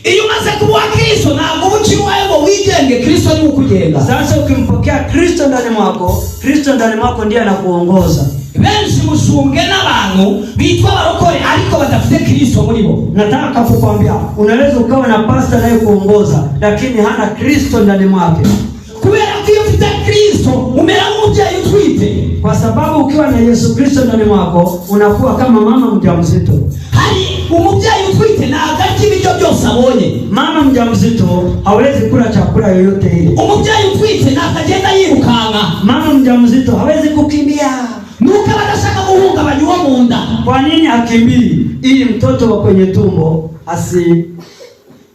Iyo umaze kuba Kristo ntabwo uciwayo wigenge, Kristo ni ukugenga. Sasa ukimpokea Kristo ndani mwako, Kristo ndani mwako ndiye anakuongoza. Benshi mushunge n'abantu bitwa barokore ariko badafite Kristo muri bo. Nataka kukwambia, unaweza ukawa na pastor naye kuongoza lakini hana Kristo ndani mwake. Kubera ko iyo ufite Kristo umera nk'umubyeyi utwite. Kwa sababu ukiwa na Yesu Kristo ndani mwako unakuwa kama mama mjamzito. Hari umubyeyi utwite nagati ibyo byose abonye. Mama mjamzito hawezi kula chakula yoyote ile. Umubyeyi utwite nakagenda yirukanka. Mama mjamzito hawezi kukimbia. Nuko badashaka guhungabanya uwo mu nda. Kwa nini akimbii? Ili mtoto wa kwenye tumbo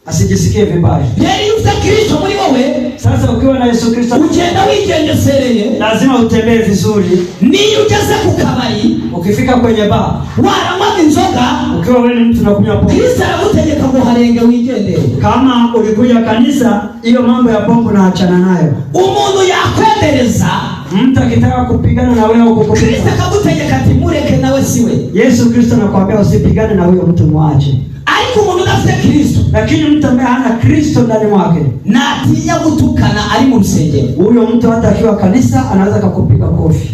asijisikie vibaya. Yeye ufite Kristo muri wowe. Sasa ukiwa na Yesu Kristo ugenda wigengesereye. Lazima utembee vizuri. Ni ugeze ku kabari, ukifika kwenye bar, waranywa inzoga, ukiwa wewe ni mtu unakunywa pombe, Kristo aragutegeka ngo harenge wigendere. Kama ulikuja kanisa, hiyo mambo ya pombe unaachana nayo. Umuntu yakwendereza, mtu akitaka kupigana na wewe uko kupigana, Kristo akagutegeka ati mureke nawe siwe. Yesu Kristo anakuambia usipigane na huyo mtu, muache. Ariko umuntu udafite Kristo, lakini mtu ambaye hana Kristo ndani mwake, natinya gutukana ari mu rusengero, huyo mtu hata akiwa kanisa anaweza kukupiga kofi.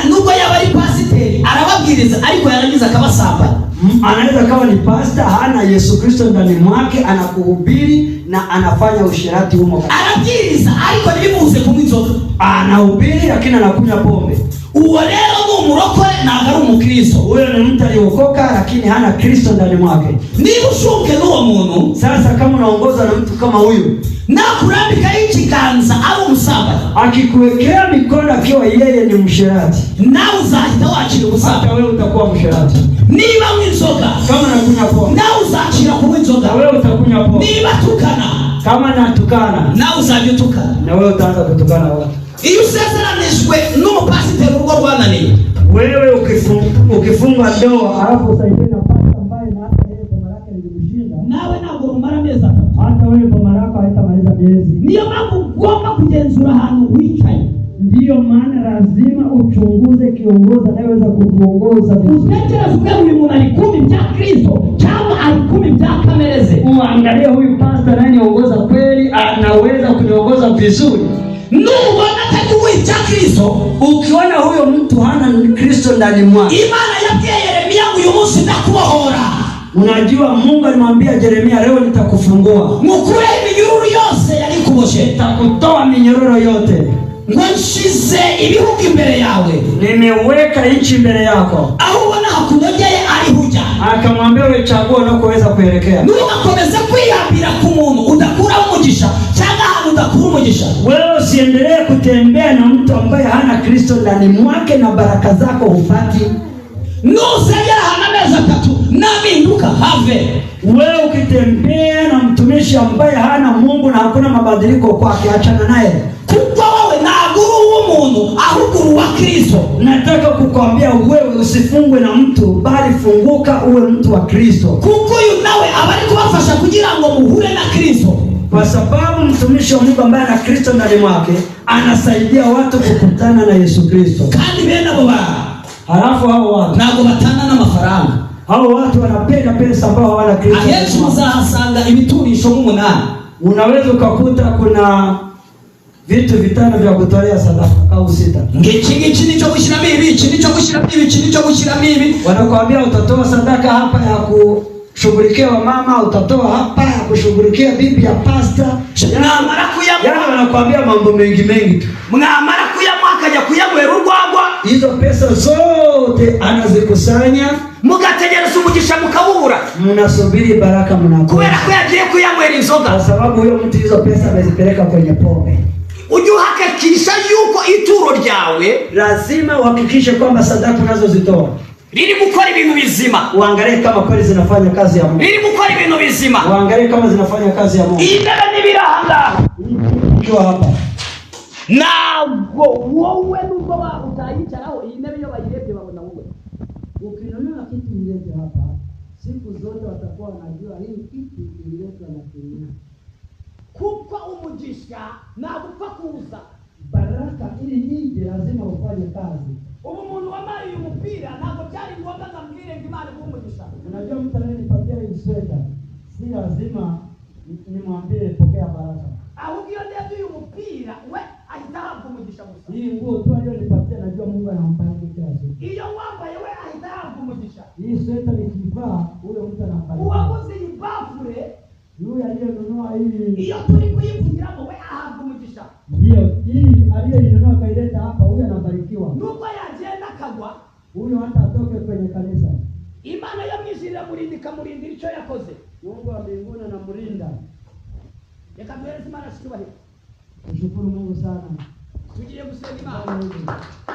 Nubwo yaba ari pasiteri arababwiriza ariko yarangiza akabasamba. Anaweza kawa ni pastor, hana Yesu Kristo ndani mwake, anakuhubiri na anafanya usherati humo. Arabwiriza ariko ntibimuze kunywa inzoga. Anahubiri lakini anakunywa pombe. Uwo rero ni umurokore ntabwo ari umukristo. Huyo ni mtu aliokoka lakini hana Kristo ndani mwake. Niba ushunge n'uwo muntu, sasa kama unaongozwa na mtu kama huyu, na kurambika ikiganza ari umusambanyi, akikuwekea mikono akiwa yeye ni msherati, nawe uzahita wakira ubusambanyi. hata wewe utakuwa msherati. Niba mwinzoga, kama nakunywa pombe, nawe uzakira kunywa inzoga. wewe utakunywa pombe. Niba tukana, kama natukana, nawe uzajya utukana. na wewe utaanza kutukana watu. Iyo usezeranijwe n'umupasiteri urugo rwananiye, wewe ukifunga ndoa alafu usaidie na pasta ambaye na hata yeye boma lake lilimshinda, nawe ntabwo rumara mezi atatu, hata wewe boma lako haitamaliza miezi. niyo mpamvu ugomba kugenzura ahantu wicaye. Ndiyo maana lazima uchunguze kiongozi anayeweza kukuongoza vizuri. Utekereze ubwe buri muntu ari kumi bya Kristo cyangwa ari kumi bya kamereze. Uangalie huyu pastor anayoniongoza kweli anaweza kuniongoza vizuri. Nubona atakuwe bya Kristo, ukiona huyo mtu hana Kristo ndani mwake, Imana yabwiye Yeremia uyu munsi ndakubohora. Unajua Mungu alimwambia Yeremia, leo nitakufungua. Mukure iminyururu yose yalikuboshe. Nitakutoa minyororo yote. Ngo nshize ibihugu imbere yawe. Nimeweka nchi mbele yako. Aho ubona hakunogeye ari huja. Akamwambia wewe chagua unakoweza kuelekea. Nugakomeze kwiyambira ku muntu udakura umugisha cyangwa ahantu udakura umugisha. Wewe usiendelee kutembea na mtu ambaye hana Kristo ndani mwake na baraka zako hupati. Nusengera hana mezi atatu naminduka have. Wewe ukitembea na mtumishi ambaye hana Mungu na hakuna mabadiliko kwake, achana naye. Kuko wewe naguru w'umuntu ahuguru wa Kristo. Nataka kukwambia wewe usifungwe na mtu, bali funguka uwe mtu wa Kristo. Kuko uyu nawe abari kubafasha kugira ngo muhure na Kristo. Kwa sababu mtumishi wa Mungu ambaye ana Kristo ndani mwake anasaidia watu kukutana na Yesu Kristo. Kandi bene abo halafu hao watu nago batana n'amafaranga. Hao watu wanapenda pesa ambao hawana Kristo. Ahenshi muzahasanga ibiturisho nk'umunani. Unaweza ukakuta kuna vitu vitano vya kutolea sadaka au 6. Ngiki nicho gushiramo ibi, iki nicho gushiramo ibi, iki nicho gushiramo ibi. Wanakuambia utatoa sadaka hapa ya kushughulikia mama, utatoa hapa ya kushughulikia bibi ya pasta. Mwamara kuyamwa. Yaani wanakuambia mambo mengi tu. Mwamara kuyamwa akaja kuyamwera urwagwa. Hizo pesa zote anazikusanya, mugategereza umugisha mukabura. Mnasubiri baraka mnakosa. Kubera ko yagiye kuyamwera inzoga. Kwa sababu huyo mtu hizo pesa amezipeleka kwenye pombe. Ujye uhakikisha yuko ituro ryawe, lazima uhakikishe kwamba sadaka unazozitoa riri gukora ibintu bizima. Uangalie kama kweli zinafanya kazi ya Mungu. Riri gukora ibintu bizima. Uangalie kama zinafanya kazi ya Mungu. Indebe nibiranga. Ukiwa hapa. Ntabwo wowe nubwo utayicaraho iyi ntebe yo bayirebye babona wowe. Ukinunua kitu ilete hapa, siku zote watakuwa wanajua hii kitu ililetwa na Kenya. Kuko umugisha nagupfa kuza. Baraka ili ije lazima ufanye kazi. Ubu muntu wambaye umupira ntabwo byari ngombwa ngambwire ngo Imana umugisha. Unajua mtu anayenipatia hii sweta, si lazima nimwambie pokea baraka. Ahubwo iyo ndebye uyu mupira we ahita ahabwa umugisha gusa. Hii nguo tu aliyonipatia najua Mungu anambariki kila siku. Iyo wambaye we ahita ahabwa umugisha. Hii sweta nikivaa huyo mtu anambariki. Uwaguze iyi bafure, yule aliyenunua hii, iyo turi kuyivugiramo we ahabwa umugisha. Ndio, hii aliyenunua kaileta hapa huyo anabarikiwa. Nubwo yagenda akagwa, huyo hata atoke kwenye kanisa. Imana yamwishirira murindika murindira icyo yakoze. Mungu wa mbinguni anamrinda. Reka duhereze Imana cyubahiro. Tushukuru Mungu sana. Tugiye gusenga Imana.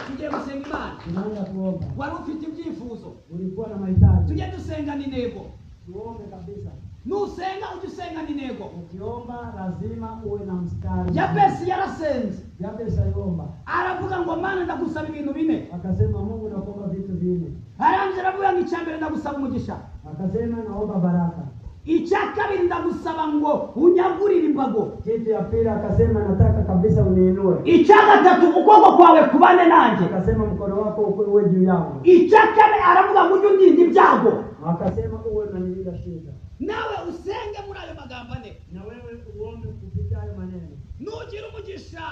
Tugiye gusenga Imana. Tunaanza kuomba. Wari ufite ibyifuzo, ulikuwa na mahitaji. Tujye dusenga n'intego. Tuombe kabisa. Nusenga ujye usenga n'intego. Ukiomba lazima uwe na mstari. Yabesi yarasenze. Yabesi aliomba. Aravuga ngo Mana ndagusaba ibintu bine. Akasema Mungu nakuomba vitu vine. Arangije aravuga ngo icyambere ndagusaba umugisha. Akasema naomba baraka. Icyakabiri ndagusaba ngo unyagurire imbago. Kitu ya pili akasema nataka kabisa uniinue. Icyagatatu ukuboko kwawe kubane nanjye. Akasema mkono wako uwe juu yangu. Icyakane aravuga ngo ujye undinda ibyago. Akasema uwe unanilinda shida. Nawe usenge muri ayo magambo ane. Na wewe uombe kupitia hayo maneno. Nugira umugisha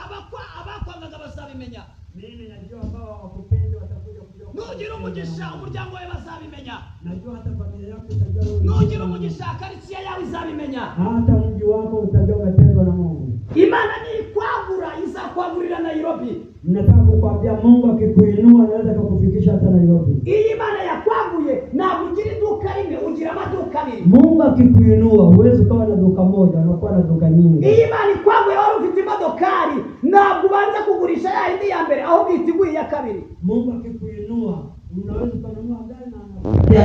abakwangaga bazabimenya. Mimi najua ambao wakupenda watakuja kujua. Nugira umugisha umuryango wawe bazabimenya. Najua hata familia yako itajua wewe. Nugira umugisha karitsiye yawe izabimenya. Hata mji wako utajua umependwa na Mungu. Imana ni kwagura izakwagurira Nairobi. Nataka kukwambia Mungu akikuinua anaweza kukufikisha hata Nairobi. Iyi Imana yakwaguye wanjye ntabwo ugira iduka rimwe, ugira amaduka abiri. Mungu akikuinua uweze kuwa na duka moja, unakuwa na duka nyingi. Iyi Imana ikwaguye wari ufite imodokari, ntabwo ubanza kugurisha ya yindi ya mbere ahubwo itiguye ya kabiri. Mungu akikuinua unaweza kununua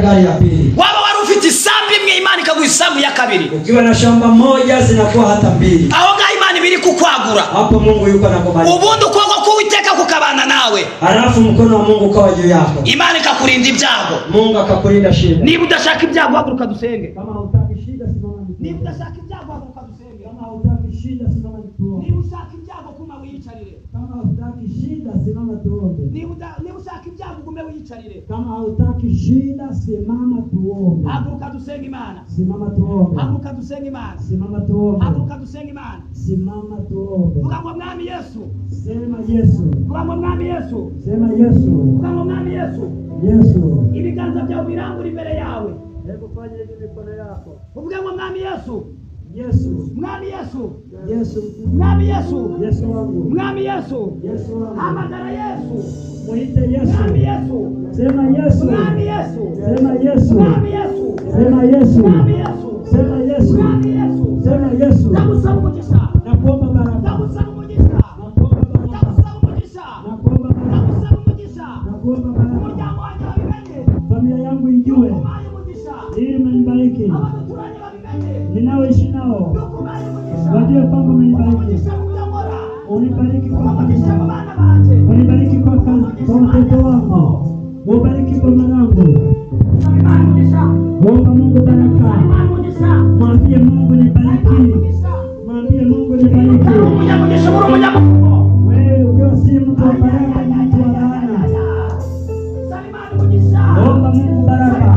gari ya pili. Waba wari ufite isambu imwe, Imana ikaguha isambu ya kabiri. Ukiwa na shamba moja zinakuwa hata mbili. Aho ngaho Imana ibiri kukwagura. Hapo Mungu yuko anakubariki. Ubundi ukuboko k'Uwiteka kukabana nawe. Halafu mkono wa Mungu ukawa juu yako. Imana ikakurinda ibyago. Mungu akakulinda shida. Niba udashaka ibyago haguruka dusenge. Kama hutaki shida simama nituombe. Niba udashaka ibyago haguruka dusenge. Kama hutaki shida simama nituombe. Niba ushaka ibyago kuma wiyicarire. Kama hutaki shida simama tuombe. Niba ushaka ibyago gume wiyicarire. Kama hutaki shida simama tuombe. Haguruka dusenge Imana. Simama tuombe. Haguruka dusenge Imana. Simama tuombe. Haguruka dusenge Imana. Simama tuombe. Vuga ngo Mwami Yesu. Sema Yesu. Vuga ngo Mwami Yesu. Sema Yesu. Vuga ngo Mwami Yesu. Yesu. Ibiganza byawe birangura imbere yawe. Hebu fanya hivi mikono yako. Uvuge ngo Mwami Yesu. Yesu. Mwami Yesu. Yesu. Mwami Yesu. Yesu wangu. Mwami Yesu. Yesu wangu. Hamagara Yesu. Muite Yesu. Mwami Yesu. Sema Yesu. Mwami Yesu. Sema Yesu. Mwami Yesu. Sema Yesu. Mwami Yesu. Sema Yesu. Mwami Yesu. Sema Yesu. Ndagusaba umugisha. Nakuomba baraka. Ndagusaba umugisha. Nakuomba baraka. Ndagusaba umugisha. Nakuomba baraka. Ndagusaba umugisha. Nakuomba baraka. Umuryango wanjye wabimenye. Familia yangu ijue. Umaye umugisha. Ili mnibariki. Abaturage babimenye. Ninaoishi nao. Umaye umugisha. Wajue kwamba umenibariki. Umugisha kubyamora. Unibariki kwa Umugisha kanisa. mu bana banje. Unibariki kwa watoto wangu. Ubariki kwa mwanangu. Imana umugisha. Omba Mungu baraka. Imana umugisha. Mwambie Mungu nibariki. Mwambie Mungu nibariki. Umugisha muri umunyamuko. Wewe ukiwa si mtu wa baraka ni mtu wa laana. Imana umugisha. Omba Mungu baraka.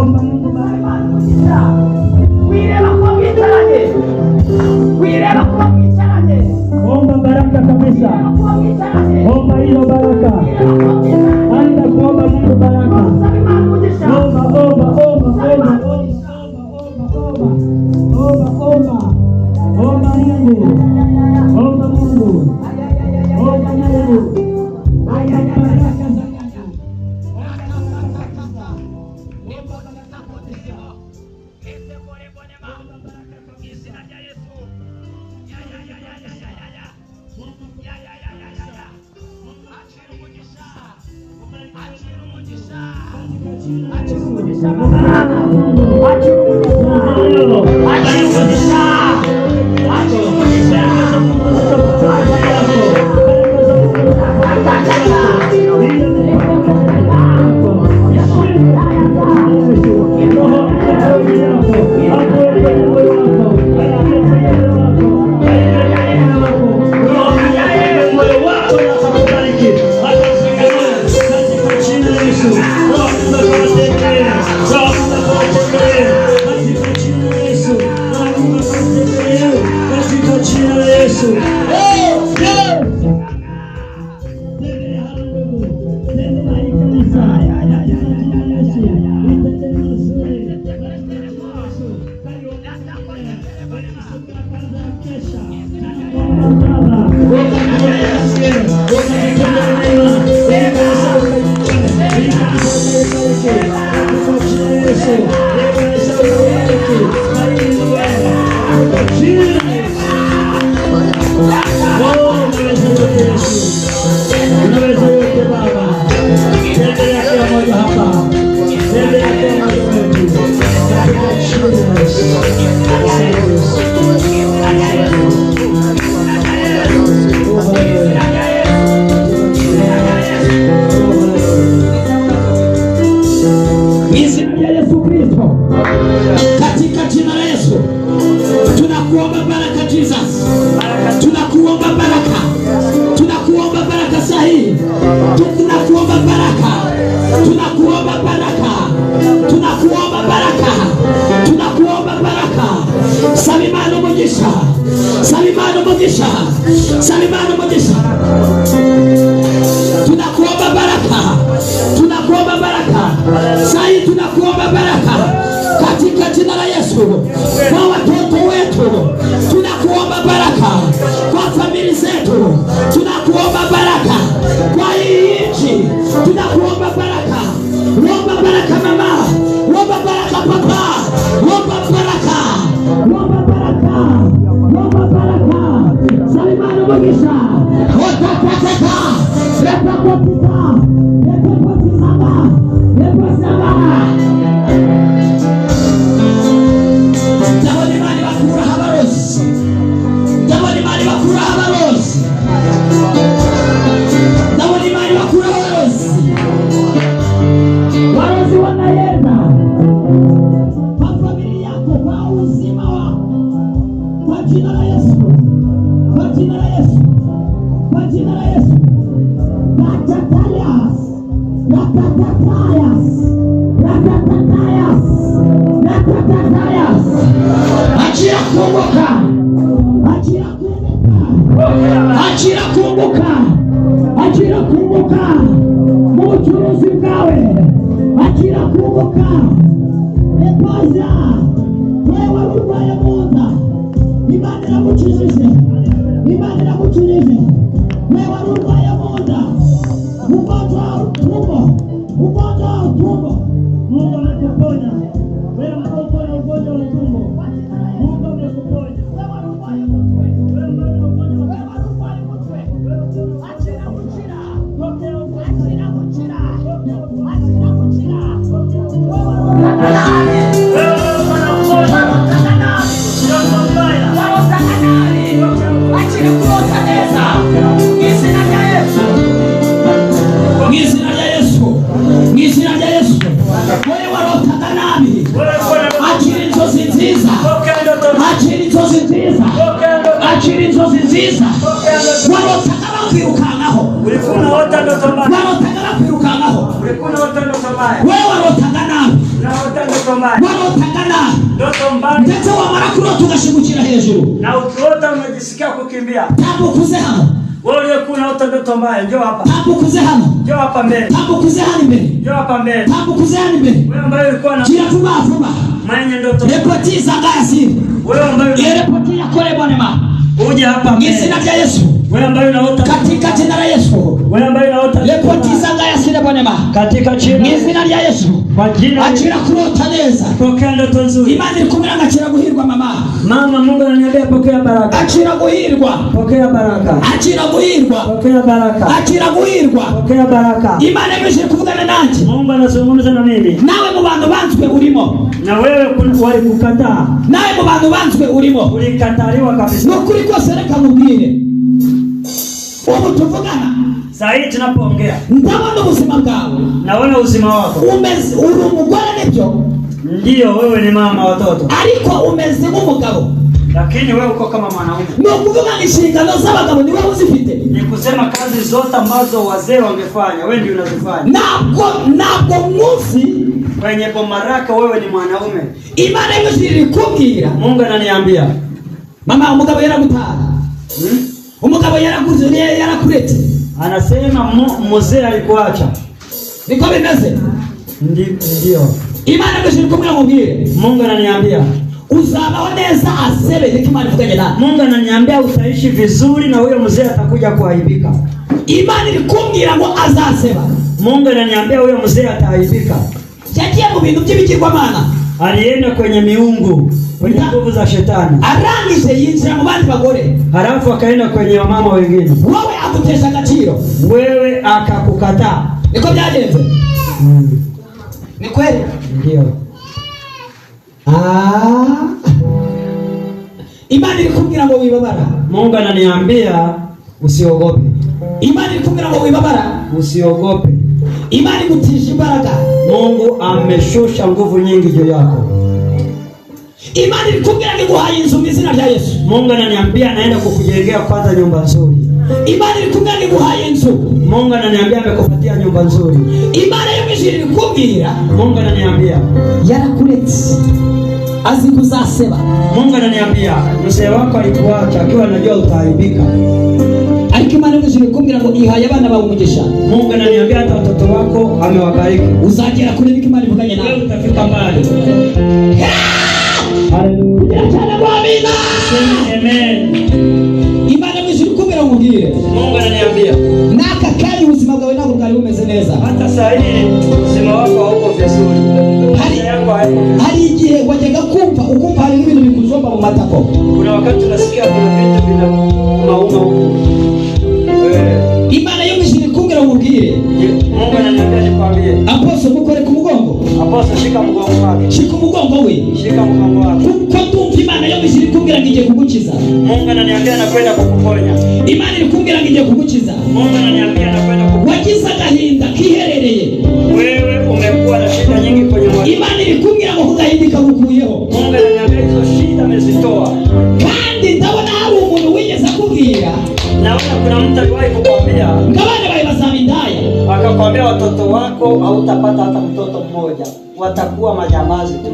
Omba Mungu baraka. Wireba kuba mwicaranye. Wireba kuba mwicaranye. Omba baraka kabisa. Kuba mwicaranye. Omba hiyo baraka. Anda kuomba Mungu baraka. Imana umugisha. Omba, omba, omba, omba, omba, omba. Omba Mungu. Omba Mungu. Omba Mungu. Omba baraka za Mungu. Katika jina la Yesu tunakuomba baraka Jesus. Tunakuomba baraka. Tunakuomba baraka sahihi. Tunakuomba baraka. Tunakuomba baraka. Tunakuomba baraka. Tunakuomba baraka. Salimano mugisha. Salimano mugisha. Salimano mugisha. Tunakuomba baraka. Tunakuomba baraka. Sahi tunakuomba baraka. Katika jina la Yesu. Kwa watoto wetu tunakuomba baraka. Kwa familia zetu tunakuomba baraka. Kwa hii nchi tunakuomba baraka. Omba baraka. Achira kumbuka mu bucuruzi bwawe, achira kumbuka epaza wewe urwaye mu nda, Imana iramukijije, Imana iramukijije. Wewe urwaye mu nda, ugonjwa wa utumbo, ugonjwa wa utumbo, Mungu anakuponya. Wewe unaoponya ugonjwa wa utumbo, Mungu anakuponya. Wewe urwaye mu nda, wewe urwaye mu nda, achira kuchira, achira kuchira, achira kuchira. Achira inzozi nziza warotaka kwirukankaho, warotaka kwirukankaho, wewe warotaga nabi, warotaga nabi, ndetse wamara kurota ugashimukira hejuru, na ukiota unajisikia kukimbia. Tambukuze hano. Wewe unaota ndoto mbaya, njoo hapa. Tambukuze hano. Njoo hapa mbele. Tambukuze hano mbele. Njoo hapa mbele. Tambukuze hano mbele. Wewe ambaye ulikuwa na kila vuba mwenye ndoto. Repoti za ngaya siri. Wewe ambaye repoti ya kole bwana uje hapa mbele. Jina la Yesu. Wewe ambaye unaota katika jina la Yesu. Wewe ambaye unaota repoti za ngaya siri bwana katika jina la Yesu. Kwa jina achira kurota neza. Pokea ndoto nzuri. Imani ikumira ngachira guhirwa mama. Mama, Mungu ananiambia pokea baraka. Achira guhirwa. Pokea baraka. Achira guhirwa. Pokea baraka. Achira guhirwa. Pokea baraka. Imani imeshiri kuvugana nanje. Mungu anazungumza na mimi. Nawe mu bantu banzwe urimo. Na wewe walikukataa. Nawe mu bantu banzwe urimo. Ulikataliwa kabisa. Nukuri kose reka mubwire. Ubu tuvugana. Sasa tunapoongea. Ndabona ubuzima bwawe. Naona uzima wako. Uri umugore nibyo. Ndio, wewe ni mama watoto. Ariko umeze nk'umugabo. Lakini wewe uko kama mwanaume. Ni ukuvuga inshingano z'abagabo ni wewe uzifite. Ni kusema kazi zote ambazo wazee wangefanya, wewe ndio unazifanya. Ntabwo munsi kwenye bomaraka wewe ni mwanaume. Imana imeshiriri kubwira. Mungu ananiambia, mama umugabo yaragutara. Umugabo yarakuze yarakuretse. Anasema mzee alikuacha. Niko bimeze? Ndio. Imana imeshiriri kubwira mubwire. Mungu ananiambia uzabaho neza asebe hekima nivuganye na. Mungu ananiambia utaishi vizuri na huyo mzee atakuja kuaibika. Imana ilikumbwira ngo azaseba. Mungu ananiambia huyo mzee ataaibika. Yagiye mu bintu by'ibigirwamana. Alienda kwenye miungu, kwenye nguvu za shetani. Arangije yinjira mu bandi bagore. Halafu akaenda kwenye wamama wengine. Wewe akutesha agaciro. Wewe akakukataa. Niko byagenze? Ni kweli? Ndio. Imani ilikubwira ngo wibabara. Mungu ananiambia usiogope. Imani ilikubwira ngo wibabara. Usiogope. Imani kutisha imbaraga. Mungu ameshusha nguvu nyingi juu yako. Imani ilikubwira ngo guhaye inzu mu izina rya Yesu. Mungu ananiambia anaenda kukujengea kwanza nyumba nzuri. Imani ilikubwira ngo guhaye inzu. Mungu ananiambia amekupatia nyumba nzuri. Imana yameshiri ilikubwira. Mungu ananiambia yarakuretse. Azi kuzaseba. Mungu ananiambia mzee wako alikuacha akiwa anajua utaaibika. Ariko Imana yameshiri kumbwira ngo ihaye abana bawe umugisha. Mungu ananiambia hata watoto wako amewabariki. Uzagera kure biki Imana ivuganye nawe. Wewe utafika mbali. Haleluya. Amina. Amen. Imana yameshiri kumbwira ngo ngire. Mungu ananiambia naka kali ubuzima bwawe ntabwo bwari bumeze neza. Hata saa hii uzima wako hauko vizuri. Hari igihe wajyaga ukumva hari ibintu bikuzomba mu matako. Kuna wakati unasikia kuna vitu vinauma. Imana yameshiri kumbwira ngo ngire. Mungu ananiambia nikwambie. Apostle mukore ku mugongo. Apostle shika mgongo wake. Shika umugongo we. Shika mgongo wake. Kuko ndumva Imana yameshiri kumbwira ngo igiye kugukiza. Mungu ananiambia anakwenda kukuponya. Imana ilikumbwira ngo igiye kugukiza. Mungu ananiambia anakwenda kukuponya. Wagize agahinda kiherereye. Wewe umekuwa na shida nyingi kwenye moyo. Imana ilikumbwira ngo kugahindika gukuyeho. Mungu ananiambia hizo shida amezitoa. Kandi ndabona hari umuntu wigeze akubwira. Naona kuna mtu aliwahi kukwambia ngabana baye bazaba indaya. anakuambia watoto wako hautapata hata mtoto mmoja, watakuwa majambazi tu.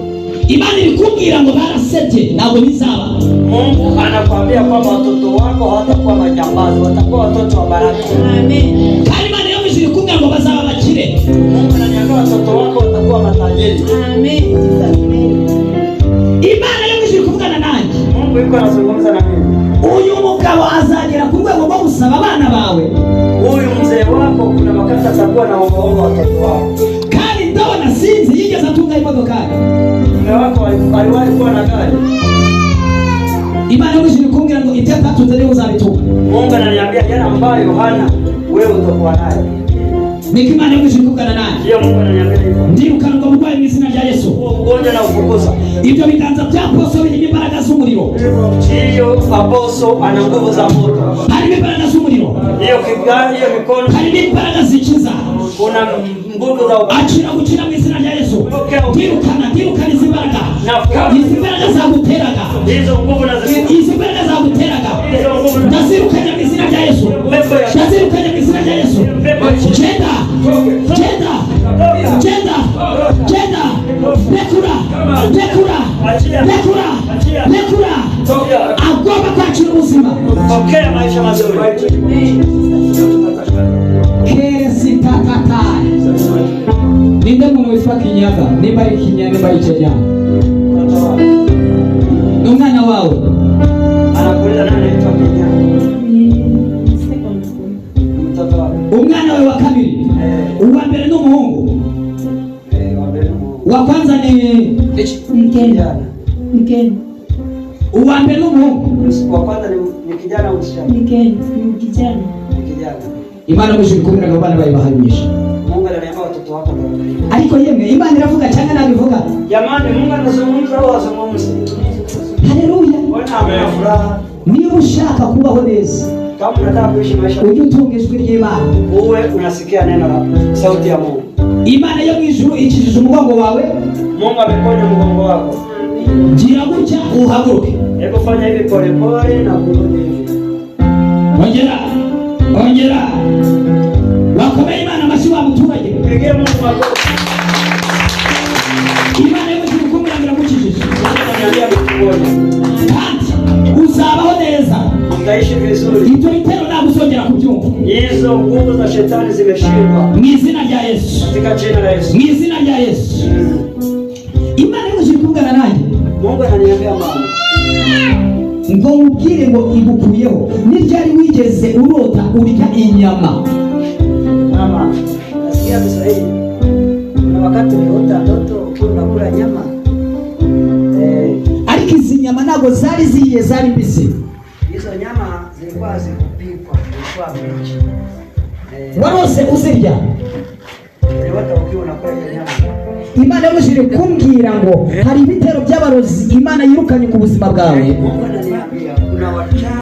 Imana ilikubwira ngo barasebye ntabwo bizaba. Mungu anakuambia kwamba watoto wako hawatakuwa majambazi, watakuwa watoto wa baraka. Amen. Kandi Imana yo ilikubwira ngo bazaba bakire. Mungu ananiambia watoto wako watakuwa matajiri. Amen. Imana yo ilikuvugana nanjye. Mungu yuko anazungumza na mimi. Uyu mugabo azagera ku rwego rwo gusaba abana bawe. Huyu mzee wako kuna wakati atakuwa na omba watoto wako. Kandi ndabona sinzi yigeze atunga imodoka. Mume wako aliwahi kuwa na gari. Imana yo ilikubwira ngo itatu zari uzabitunga. Mungu ananiambia yale ambayo hana wewe utakuwa nayo. Niki Imana yo ilikuvugana nanjye. Ndio Mungu ananiambia hivyo. Ndikana ngo murwaye mu izina rya Yesu. Ugonjwa na ufukuza. Ibyo biganza bya Apostle birimo imbaraga z'umuriro. Hiyo Apostle ana nguvu za moto. Harimo imbaraga z'umuriro. Hiyo kigari, hiyo mikono. Harimo imbaraga zikiza. Kuna nguvu za Akira gukira mu izina rya Yesu. Dirukana izi mbaraga. Izi mbaraga zaguteraga. hizo nguvu na Izi mbaraga zaguteraga. Ndazirukanya mu izina rya Yesu. Ndazirukanya mu izina rya Yesu. Genda. Lekura. Agomba kwakira ubuzima. Pokea maisha mazuri. Keresi takatai. Ninde muntu witwa Kinyaga? Nimba ari Kinyaga, nimba ari Kenya. Umwana wawe Anakuuliza nani anaitwa Kinyaga? Second school. Mtoto wako. umwana wawe wa kabiri. Uwa mbere ni umuhungu. Wa kwanza ni Mkeni. uwa mbere ni umuhungu. Wa kwanza ni kijana au msichana? Ni kijana. Kijana. Imana mushirikumira ngo bana bayibahanisha. Mungu ananiambia watoto wako ndio wanaishi. Ariko yemwe Imana iravuga cyangwa nabivuga? Jamani, Mungu anazungumza au azungumzi? Haleluya. Bwana amefuraha. Niba ushaka kubaho neza, Kama unataka kuishi maisha ujye utunga ijwi ry'Imana. uwe unasikia neno la sauti ya Mungu. Imana yo mwijuru ikijije umugongo wawe. Mungu ameponya mgongo wako. Gira gutya uhaguruke. Hebu fanya hivi pole pole na kurudi hivi. Ongera. Wakomeye Imana amashyi wa muturage. Pigie Mungu makofi. Imana yo mwijuru kumurambira mukijije. Mungu ananiambia kukuponya. Kandi uzabaho neza. Utaishi vizuri. Ibyo bitero nagusongera kubyumva. Hizo nguvu za shetani zimeshindwa. Mu izina rya Yesu. Katika jina la Yesu. Mu izina rya Yesu. Imana yo mwijuru kumugana nanjye. Mungu ananiambia mama. Ngo ubwire ngo igukuyeho. Niryari wigeze urota urya inyama? Mama, nasikia Kiswahili. Kuna wakati uliota ndoto ukiwa unakula nyama. Ariko izi nyama ntabwo zari zihiye, zari mbisi. Hizo nyama zilikuwa zikupikwa, zilikuwa mbichi. Warose uzirya? Uliota ukiwa unakula hiyo nyama. Imana yamujije kumbwira ngo hari ibitero by'abarozi Imana yirukanye ku buzima bwawe. Mungu ananiambia kuna wachawi